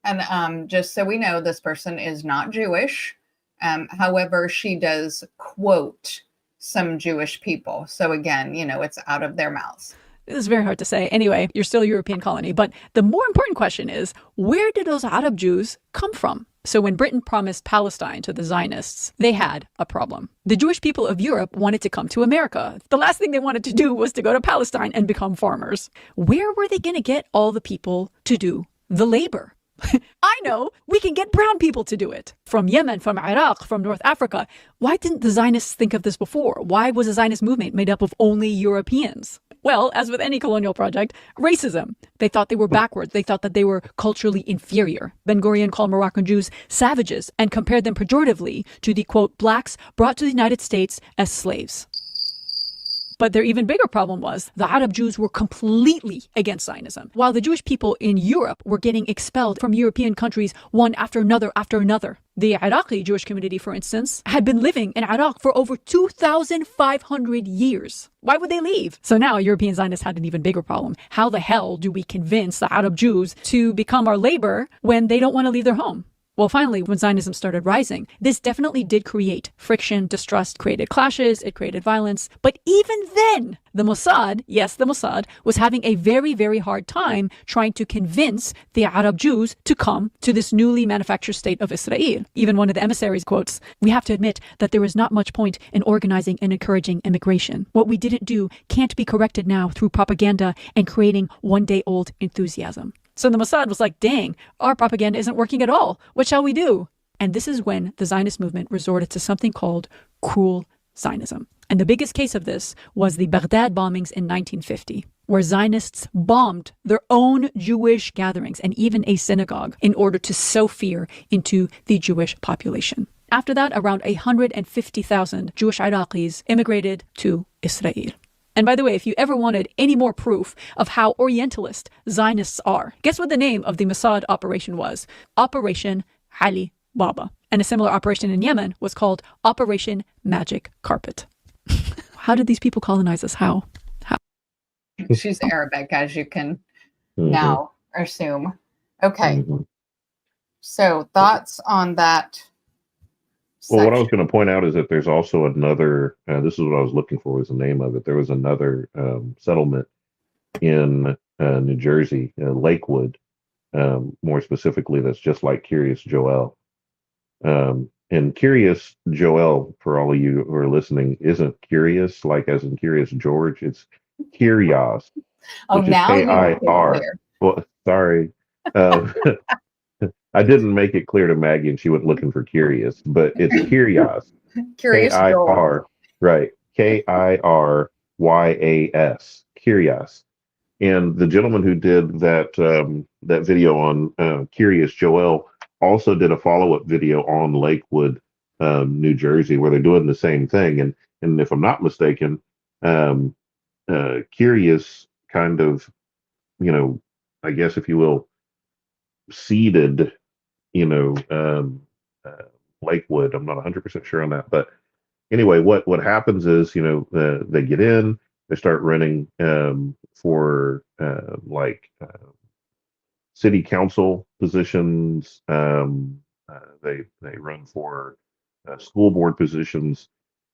And just so we know, this person is not Jewish. However, she does quote some Jewish people. So again, it's out of their mouths. It's very hard to say. Anyway, you're still a European colony. But the more important question is, where did those Arab Jews come from? So when Britain promised Palestine to the Zionists, they had a problem. The Jewish people of Europe wanted to come to America. The last thing they wanted to do was to go to Palestine and become farmers. Where were they going to get all the people to do the labor? I know, we can get brown people to do it. From Yemen, from Iraq, from North Africa. Why didn't the Zionists think of this before? Why was the Zionist movement made up of only Europeans? Well, as with any colonial project, racism. They thought they were backwards. They thought that they were culturally inferior. Ben-Gurion called Moroccan Jews savages and compared them pejoratively to the, quote, blacks brought to the United States as slaves. But their even bigger problem was the Arab Jews were completely against Zionism, while the Jewish people in Europe were getting expelled from European countries one after another after another. The Iraqi Jewish community, for instance, had been living in Iraq for over 2,500 years. Why would they leave? So now European Zionists had an even bigger problem. How the hell do we convince the Arab Jews to become our labor when they don't want to leave their home? Well, finally, when Zionism started rising, this definitely did create friction, distrust, created clashes, it created violence. But even then, the Mossad, yes, the Mossad, was having a very, very hard time trying to convince the Arab Jews to come to this newly manufactured state of Israel. Even one of the emissaries quotes, "We have to admit that there was not much point in organizing and encouraging immigration. What we didn't do can't be corrected now through propaganda and creating one-day-old enthusiasm." So the Mossad was like, dang, our propaganda isn't working at all. What shall we do? And this is when the Zionist movement resorted to something called cruel Zionism. And the biggest case of this was the Baghdad bombings in 1950, where Zionists bombed their own Jewish gatherings and even a synagogue in order to sow fear into the Jewish population. After that, around 150,000 Jewish Iraqis immigrated to Israel. And by the way, if you ever wanted any more proof of how Orientalist Zionists are, guess what the name of the Mossad operation was? Operation Ali Baba. And a similar operation in Yemen was called Operation Magic Carpet. How did these people colonize us? How? She's Arabic, as you can now assume. Okay. So thoughts on that? Well, what I was going to point out is that there's also another, this is what I was looking for, was the name of it. There was another settlement in New Jersey, Lakewood, more specifically, that's just like Curious Joel. And Curious Joel, for all of you who are listening, isn't curious, like as in Curious George. It's Kyrios. Oh, which now is K-I-R. Well, sorry. I didn't make it clear to Maggie, and she went looking for curious, but it's Kyrios. Curious K-I-R, right. Kyrias. Kyrios. And the gentleman who did that that video on Curious Joel also did a follow-up video on Lakewood, New Jersey, where they're doing the same thing. And if I'm not mistaken, Curious kind of, I guess if you will, seeded, Lakewood. I'm not 100% sure on that, but anyway, what happens is, they get in, they start running for city council positions. They run for school board positions,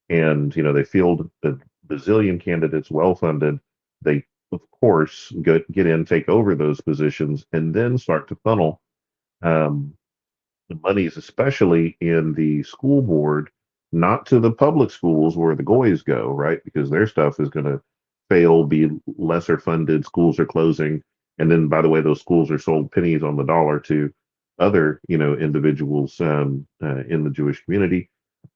and they field a bazillion candidates, well funded. They of course get in, take over those positions, and then start to funnel the monies, especially in the school board, not to the public schools where the goys go, right? Because their stuff is going to fail, be lesser funded, schools are closing. And then, by the way, those schools are sold pennies on the dollar to other, individuals in the Jewish community.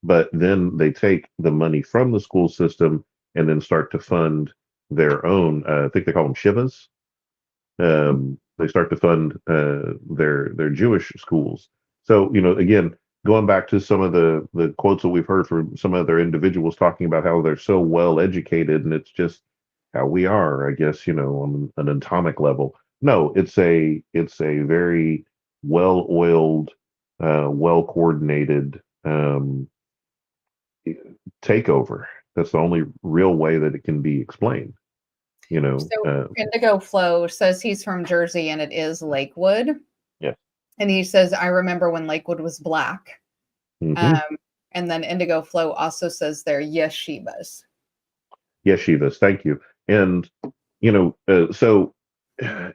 But then they take the money from the school system and then start to fund their own, I think they call them shivas. They start to fund their Jewish schools. So, again, going back to some of the quotes that we've heard from some other individuals talking about how they're so well educated, and it's just how we are, I guess, on an atomic level. No, it's a very well oiled, well coordinated takeover. That's the only real way that it can be explained. So Indigo Flow says he's from Jersey and it is Lakewood. Yeah. And he says, I remember when Lakewood was black. Mm-hmm. And then Indigo Flow also says they're yeshivas. Yeshivas, thank you. And so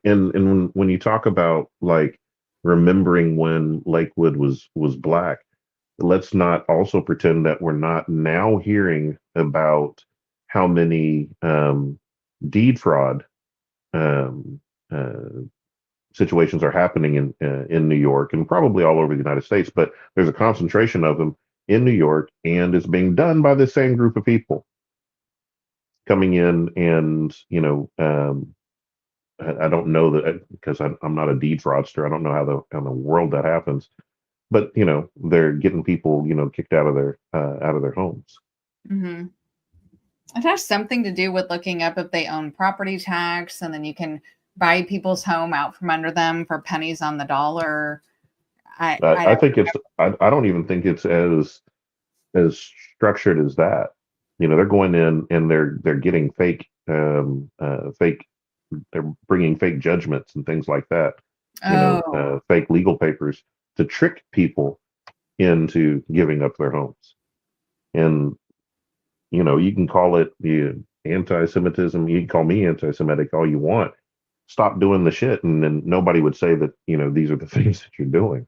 and when you talk about like remembering when Lakewood was black, let's not also pretend that we're not now hearing about how many deed fraud um, situations are happening in New York and probably all over the United States, but there's a concentration of them in New York, and it's being done by the same group of people coming in, and I don't know that because I'm not a deed fraudster. I don't know how the world that happens, but they're getting people kicked out of their homes. Mm-hmm. It has something to do with looking up if they own property tax, and then you can buy people's home out from under them for pennies on the dollar. I think it's I don't even think it's as structured as that. They're going in and they're getting fake they're bringing fake judgments and things like that. Fake legal papers to trick people into giving up their homes. And you can call it the anti-Semitism. You can call me anti-Semitic all you want. Stop doing the shit, and then nobody would say that these are the things that you're doing.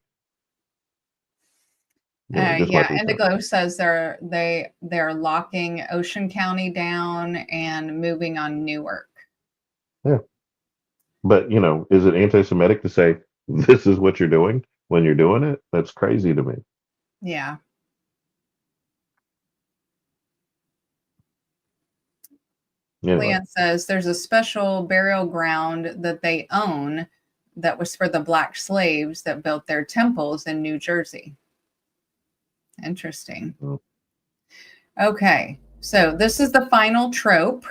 Indigo says they're locking Ocean County down and moving on Newark. Yeah, but is it anti-Semitic to say this is what you're doing when you're doing it? That's crazy to me. Yeah. Leon says there's a special burial ground that they own that was for the black slaves that built their temples in New Jersey. Interesting. Okay, so this is the final trope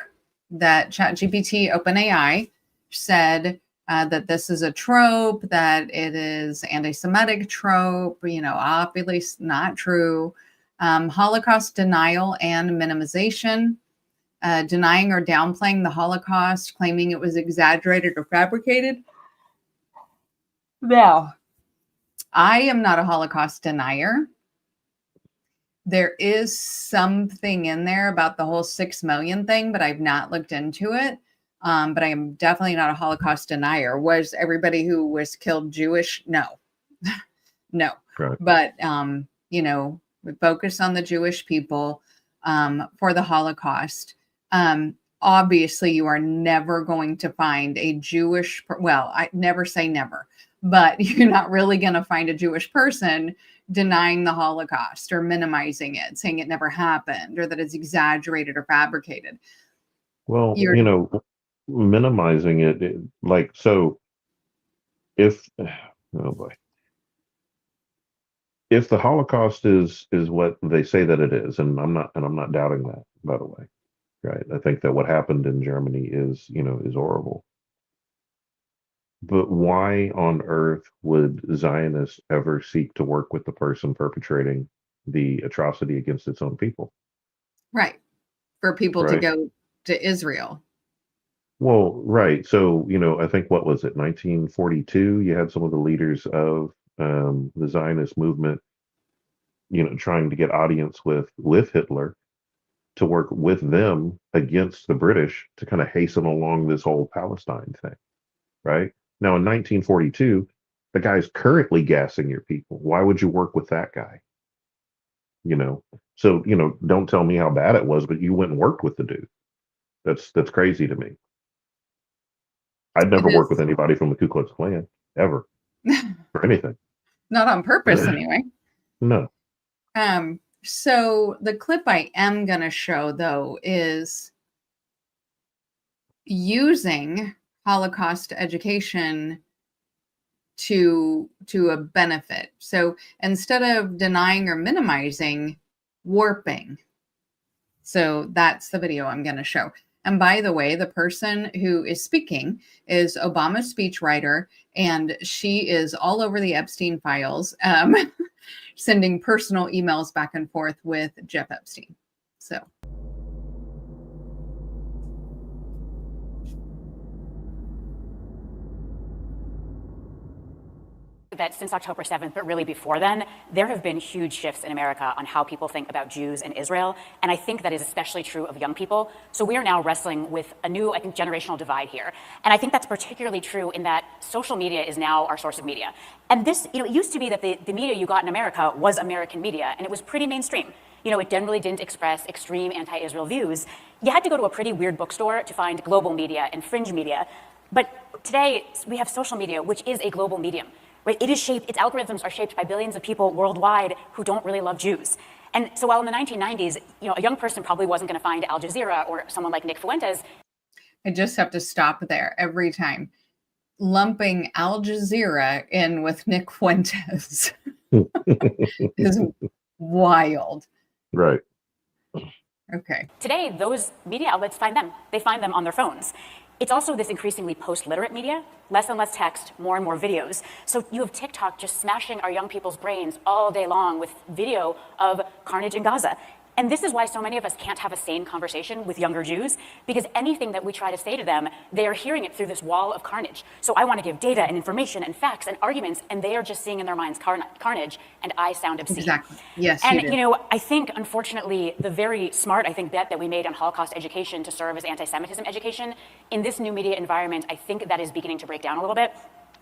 that ChatGPT OpenAI said that this is a trope, that it is anti-Semitic trope, obviously not true. Holocaust denial and minimization. Denying or downplaying the Holocaust, claiming it was exaggerated or fabricated. Now, I am not a Holocaust denier. There is something in there about the whole 6 million thing, but I've not looked into it. But I am definitely not a Holocaust denier. Was everybody who was killed Jewish? No. No. Right. But, we focus on the Jewish people for the Holocaust. Obviously, you are never going to find a Jewish, I never say never, but you're not really going to find a Jewish person denying the Holocaust or minimizing it, saying it never happened or that it's exaggerated or fabricated. Well, minimizing it, like, so if, oh boy, if the Holocaust is what they say that it is, and I'm not doubting that, by the way. Right. I think that what happened in Germany is horrible. But why on earth would Zionists ever seek to work with the person perpetrating the atrocity against its own people? Right. For people to go to Israel. Well, right. So, I think, what was it, 1942? You had some of the leaders of the Zionist movement, trying to get audience with Hitler, to work with them against the British to kind of hasten along this whole Palestine thing, right? Now, in 1942, the guy's currently gassing your people. Why would you work with that guy? So, don't tell me how bad it was, but you went and worked with the dude. That's crazy to me. I'd never worked with anybody from the Ku Klux Klan, ever, for anything. Not on purpose, anyway. No. So the clip I am going to show, though, is using Holocaust education to a benefit. So instead of denying or minimizing, warping. So that's the video I'm going to show. And by the way, the person who is speaking is Obama's speechwriter, and she is all over the Epstein files, sending personal emails back and forth with Jeff Epstein. So. That since October 7th, but really before then, there have been huge shifts in America on how people think about Jews and Israel. And I think that is especially true of young people. So we are now wrestling with a new, I think, generational divide here. And I think that's particularly true in that social media is now our source of media. And this, it used to be that the media you got in America was American media, and it was pretty mainstream. It generally didn't express extreme anti-Israel views. You had to go to a pretty weird bookstore to find global media and fringe media. But today, we have social media, which is a global medium. Right? It is shaped, its algorithms are shaped by billions of people worldwide who don't really love Jews. And so while in the 1990s, a young person probably wasn't going to find Al Jazeera or someone like Nick Fuentes. I just have to stop there every time. Lumping Al Jazeera in with Nick Fuentes is wild. Right. Okay. Today, those media outlets find them. They find them on their phones. It's also this increasingly post-literate media, less and less text, more and more videos. So you have TikTok just smashing our young people's brains all day long with video of carnage in Gaza. And this is why so many of us can't have a sane conversation with younger Jews, because anything that we try to say to them, they are hearing it through this wall of carnage. So I want to give data and information and facts and arguments, and they are just seeing in their minds carnage, and I sound obscene. Exactly. Yes. And, I think, unfortunately, the very smart, bet that we made on Holocaust education to serve as anti-Semitism education, in this new media environment, I think that is beginning to break down a little bit.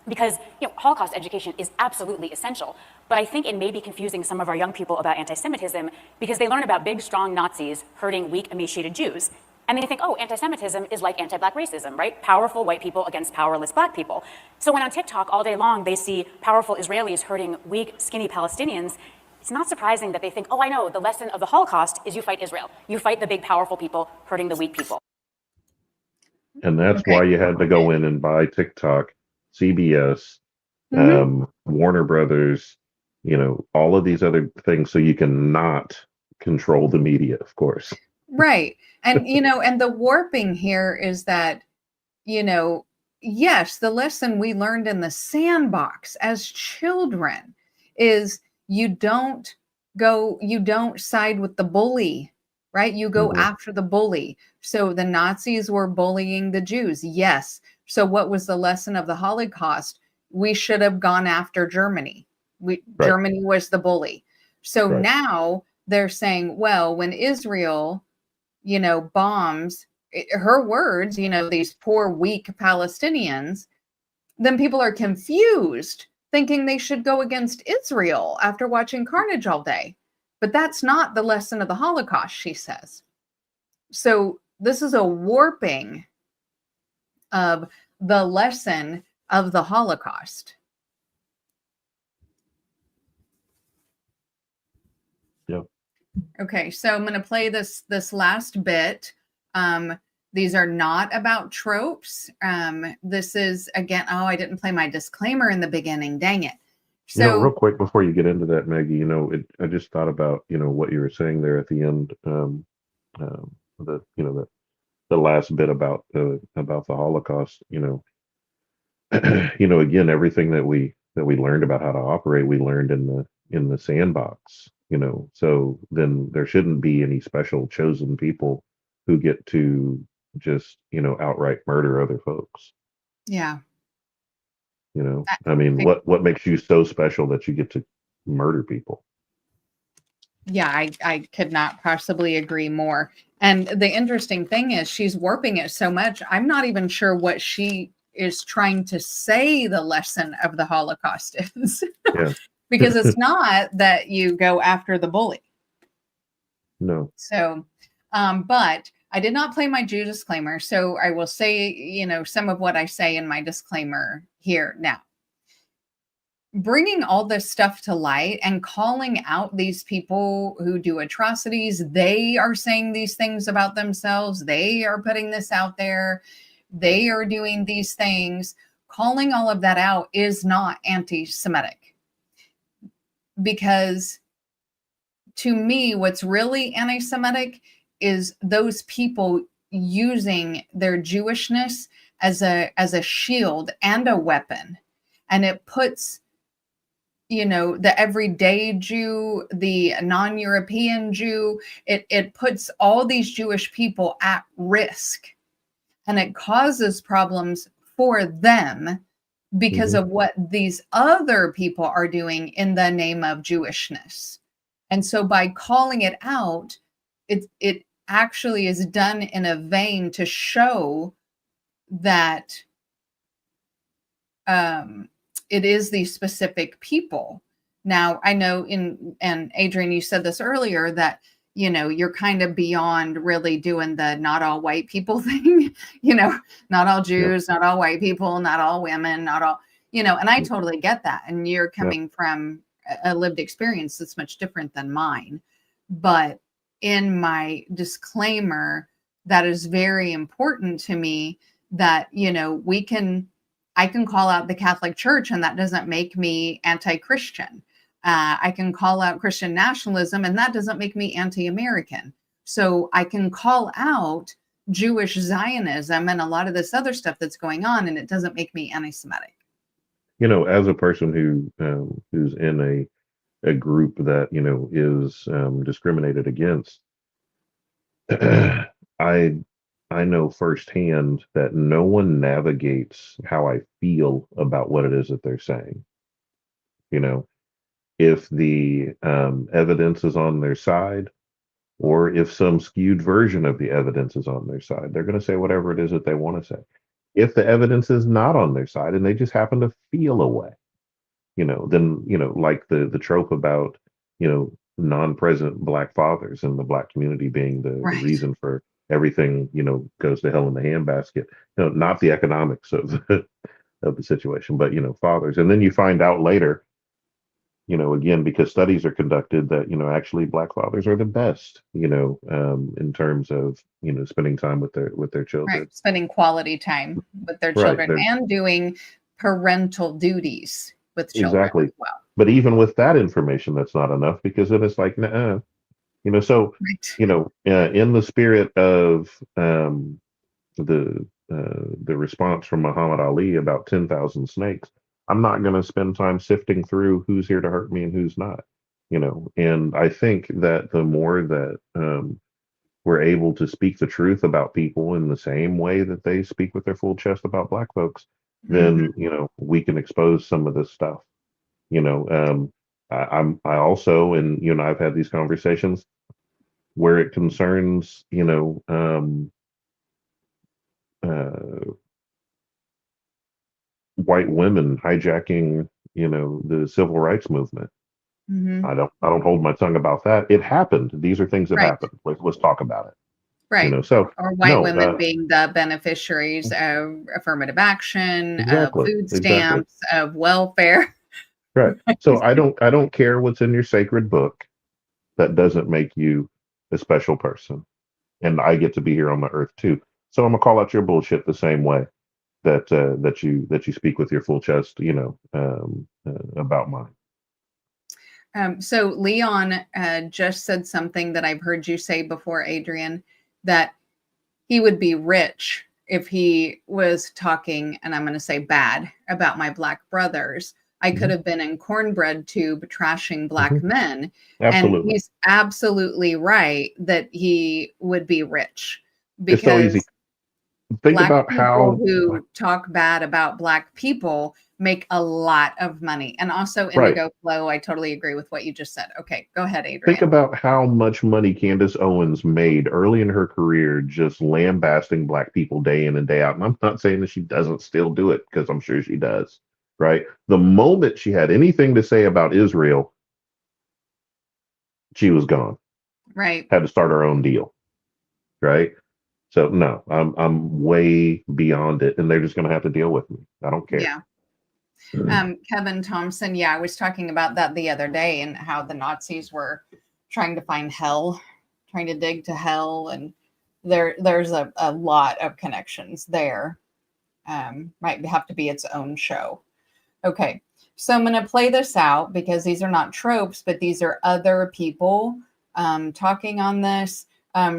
Because Holocaust education is absolutely essential, but I think it may be confusing some of our young people about anti-Semitism because they learn about big, strong Nazis hurting weak, emaciated Jews. And they think, oh, anti-Semitism is like anti-black racism, right? Powerful white people against powerless black people. So when on TikTok all day long they see powerful Israelis hurting weak, skinny Palestinians, it's not surprising that they think, oh, I know, the lesson of the Holocaust is you fight Israel. You fight the big, powerful people hurting the weak people. And that's why you had to go in and buy TikTok, CBS, Warner Brothers, all of these other things, so you can not control the media, of course. Right. And, and the warping here is that, yes, the lesson we learned in the sandbox as children is you don't side with the bully, right? You go after the bully. So the Nazis were bullying the Jews. Yes. So what was the lesson of the Holocaust? We should have gone after Germany. Germany was the bully. So now they're saying, well, when Israel, bombs, her words, these poor, weak Palestinians, then people are confused, thinking they should go against Israel after watching carnage all day. But that's not the lesson of the Holocaust, she says. So this is a warping of the lesson of the Holocaust. Yep. Okay, so I'm going to play this last bit. These are not about tropes. This is, again, I didn't play my disclaimer in the beginning. Dang it. So real quick before you get into that, Maggie, I just thought about, what you were saying there at the end, the last bit about the Holocaust, again, everything that we learned about how to operate, we learned in the sandbox, so then there shouldn't be any special chosen people who get to just, outright murder other folks. Yeah. What makes you so special that you get to murder people? Yeah, I could not possibly agree more. And the interesting thing is she's warping it so much. I'm not even sure what she is trying to say the lesson of the Holocaust is. Yeah. Because it's not that you go after the bully. No. So, but I did not play my Jew disclaimer. So I will say, some of what I say in my disclaimer here now. Bringing all this stuff to light and calling out these people who do atrocities. They are saying these things about themselves. They are putting this out there. They are doing these things. calling all of that out is not anti-Semitic, because to me, what's really anti-Semitic is those people using their Jewishness as a shield and a weapon. And it puts, the everyday Jew, the non-European Jew, it puts all these Jewish people at risk. And it causes problems for them because of what these other people are doing in the name of Jewishness. And so by calling it out, it actually is done in a vein to show that it is these specific people. Now, I know and Adrian, you said this earlier, that, you're kind of beyond really doing the not all white people thing, not all Jews, not all white people, not all women, not all, and I totally get that. And you're coming from a lived experience that's much different than mine. But in my disclaimer, that is very important to me, that, I can call out the Catholic Church and that doesn't make me anti-Christian. I can call out Christian nationalism and that doesn't make me anti-American. So I can call out Jewish Zionism and a lot of this other stuff that's going on, and it doesn't make me anti-Semitic. As a person who's in a group that, is discriminated against, I know firsthand that no one navigates how I feel about what it is that they're saying. If the evidence is on their side, or if some skewed version of the evidence is on their side, they're going to say whatever it is that they want to say. If the evidence is not on their side and they just happen to feel a way, then, like the trope about, non-present Black fathers and the Black community being the reason for everything, goes to hell in the handbasket, not the economics of of the situation, but, fathers. And then you find out later, again, because studies are conducted, that, actually Black fathers are the best, in terms of, spending time with their children. Right. Spending quality time with their children and doing parental duties with children Exactly. as well. But even with that information, that's not enough, because then it's like, nah, so, in the spirit of the response from Muhammad Ali about 10,000 snakes, I'm not going to spend time sifting through who's here to hurt me and who's not, and I think that the more that we're able to speak the truth about people in the same way that they speak with their full chest about Black folks, then, we can expose some of this stuff. I also, and, I've had these conversations where it concerns, white women hijacking, the civil rights movement. I don't hold my tongue about that. It happened. These are things that happened. Let's talk about it. Right. So or white women being the beneficiaries of affirmative action, exactly, of food stamps, of welfare. Right. So I don't care what's in your sacred book. That doesn't make you a special person. And I get to be here on the earth too. So I'm gonna call out your bullshit the same way that you speak with your full chest, about mine. So Leon just said something that I've heard you say before, Adrian, that he would be rich if he was talking, and I'm going to say bad, about my Black brothers. I could have been in cornbread tube trashing Black men. Absolutely. And he's absolutely right that he would be rich. Because it's so easy. Think Black about people how who talk bad about Black people make a lot of money. And also Indigo Flow, I totally agree with what you just said. Okay, go ahead, Adrian. Think about how much money Candace Owens made early in her career just lambasting Black people day in and day out. And I'm not saying that she doesn't still do it, because I'm sure she does. Right. The moment she had anything to say about Israel, she was gone. Right. Had to start her own deal. Right. So no, I'm way beyond it, and they're just going to have to deal with me. I don't care. Yeah. Kevin Thompson. Yeah, I was talking about that the other day, and how the Nazis were trying to find hell, trying to dig to hell, and there's a lot of connections there. might have to be its own show. Okay, so I'm going to play this out because these are not tropes, but these are other people talking on this.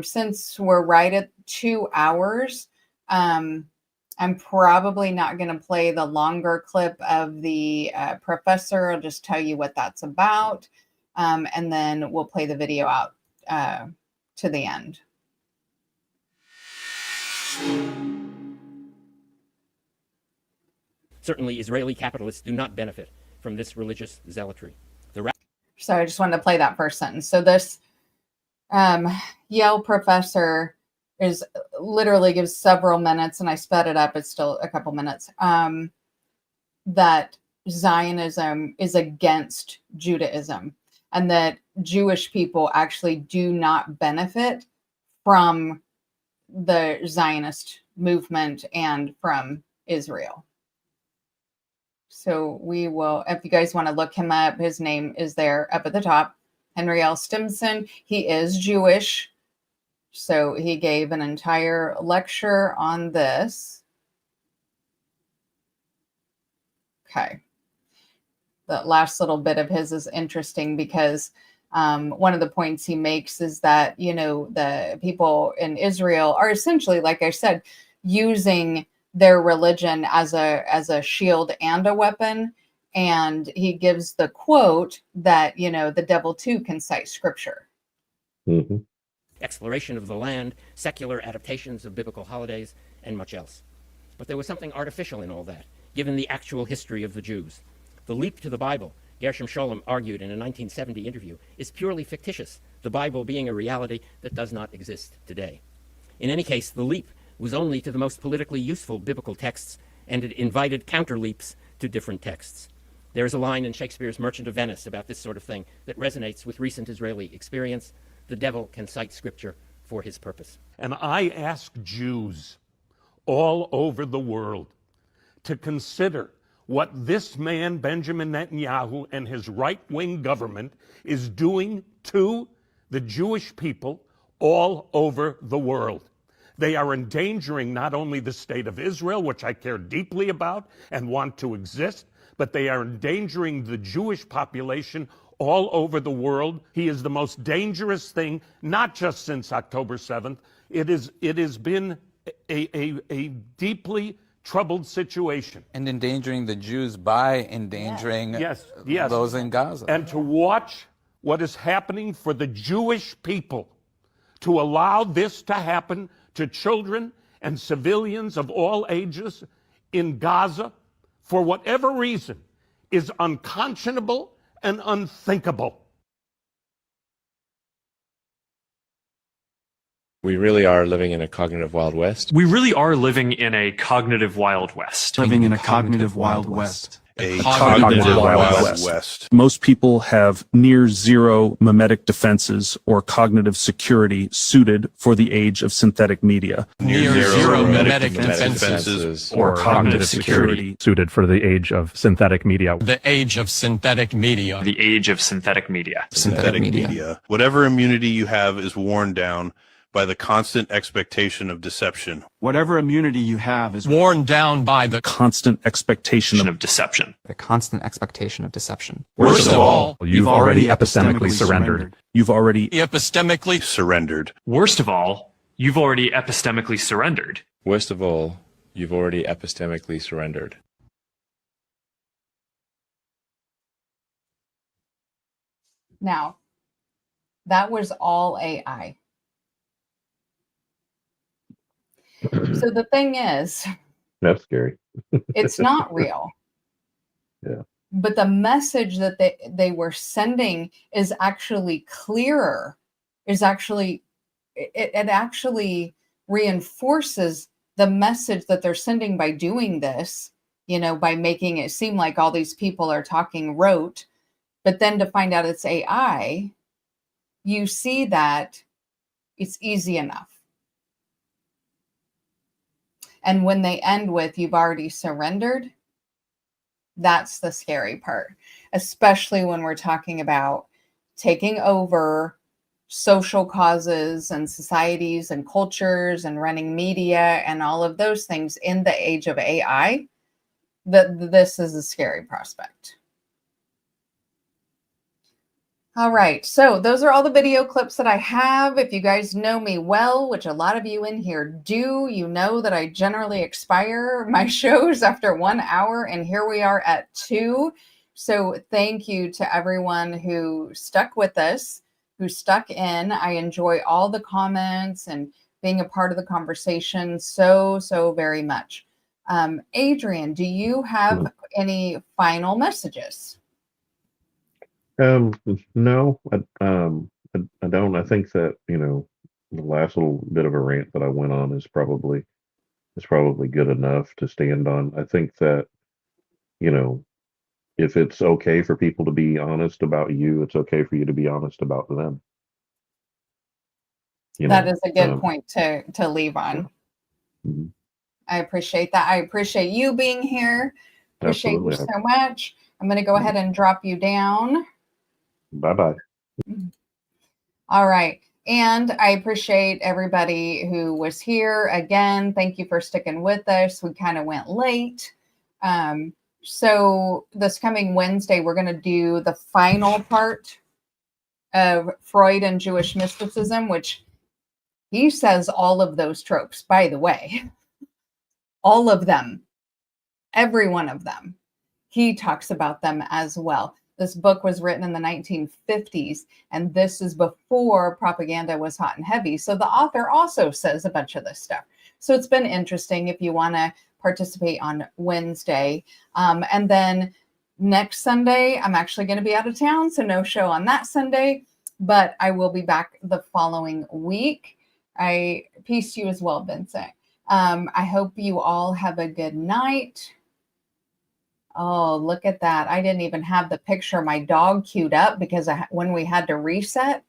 Since we're right at 2 hours, I'm probably not going to play the longer clip of the professor. I'll just tell you what that's about, and then we'll play the video out to the end. Certainly, Israeli capitalists do not benefit from this religious zealotry. So I just wanted to play that first sentence. So this Yale professor is literally gives several minutes, and I sped it up. It's still a couple minutes. That Zionism is against Judaism, and that Jewish people actually do not benefit from the Zionist movement and from Israel. So we will, if you guys want to look him up, his name is there up at the top, Henry L. Stimson. He is Jewish. So he gave an entire lecture on this. Okay. The last little bit of his is interesting because one of the points he makes is that, you know, the people in Israel are essentially, like I said, using their religion as a shield and a weapon. And he gives the quote that, you know, the devil too can cite scripture. Mm-hmm. Exploration of the land, secular adaptations of biblical holidays, and much else. But there was something artificial in all that, given the actual history of the Jews. The leap to the Bible, Gershom Scholem argued in a 1970 interview, is purely fictitious, the Bible being a reality that does not exist today. In any case, the leap was only to the most politically useful biblical texts, and it invited counter-leaps to different texts. There is a line in Shakespeare's Merchant of Venice about this sort of thing that resonates with recent Israeli experience. The devil can cite scripture for his purpose. And I ask Jews all over the world to consider what this man, Benjamin Netanyahu, and his right-wing government is doing to the Jewish people all over the world. They are endangering not only the state of Israel, which I care deeply about and want to exist, but they are endangering the Jewish population all over the world. He is the most dangerous thing, not just since October 7th. It has been a deeply troubled situation. And endangering the Jews by endangering those in Gaza. And to watch what is happening for the Jewish people, to allow this to happen to children and civilians of all ages in Gaza, for whatever reason, is unconscionable and unthinkable. We really are living in a cognitive Wild West. We really are living in a cognitive Wild West. Living in a cognitive Wild West. A cognitive Wild West. Most people have near zero mimetic defenses or cognitive security suited for the age of synthetic media. Near zero mimetic defenses or cognitive security suited for the age of synthetic media. The age of synthetic media. The age of synthetic media. Synthetic media. Whatever immunity you have is worn down by the constant expectation of deception. Whatever immunity you have is worn down by the constant expectation of deception. The constant expectation of deception. Worst of all, you've already epistemically surrendered. You've already epistemically surrendered. Worst of all, you've already epistemically surrendered. Worst of all, you've already epistemically surrendered. Now, that was all AI. So the thing is, that's scary. It's not real. Yeah. But the message that they were sending is actually clearer. Is actually it actually reinforces the message that they're sending by doing this, you know, by making it seem like all these people are talking rote, but then to find out it's AI, you see that it's easy enough. And when they end with, you've already surrendered, that's the scary part, especially when we're talking about taking over social causes and societies and cultures and running media and all of those things in the age of AI, that this is a scary prospect. All right, so those are all the video clips that I have. If you guys know me well, which a lot of you in here do, you know that I generally expire my shows after 1 hour, and here we are at 2. So thank you to everyone who stuck with us, who stuck in. I enjoy all the comments and being a part of the conversation so very much. Adrian, do you have any final messages? No, I don't. I think that, the last little bit of a rant that I went on is probably good enough to stand on. I think that, if it's okay for people to be honest about you, it's okay for you to be honest about them. That is a good point to leave on. Mm-hmm. I appreciate that. I appreciate you being here. Appreciate Absolutely. you so much. I'm going to go ahead and drop you down. Bye-bye. All right. And I appreciate everybody who was here. Again, thank you for sticking with us. We kind of went late. So this coming Wednesday, we're going to do the final part of Freud and Jewish mysticism, which he says all of those tropes, by the way. All of them. Every one of them. He talks about them as well. This book was written in the 1950s, and this is before propaganda was hot and heavy. So the author also says a bunch of this stuff. So it's been interesting if you want to participate on Wednesday. And then next Sunday, I'm actually going to be out of town, so no show on that Sunday, but I will be back the following week. Peace to you as well, Vincent. I hope you all have a good night. Oh, look at that. I didn't even have the picture of my dog queued up because when we had to reset.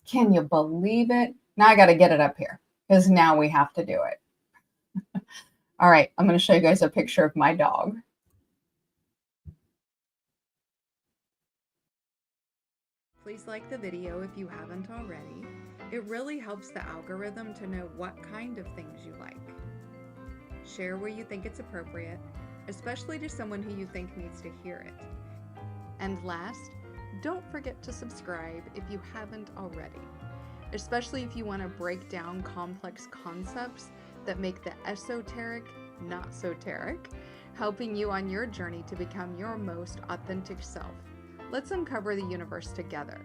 Can you believe it? Now I got to get it up here because now we have to do it. All right, I'm going to show you guys a picture of my dog. Please like the video if you haven't already. It really helps the algorithm to know what kind of things you like. Share where you think it's appropriate, especially to someone who you think needs to hear it. And last, don't forget to subscribe if you haven't already, especially if you want to break down complex concepts that make the esoteric not soteric, helping you on your journey to become your most authentic self. Let's uncover the universe together.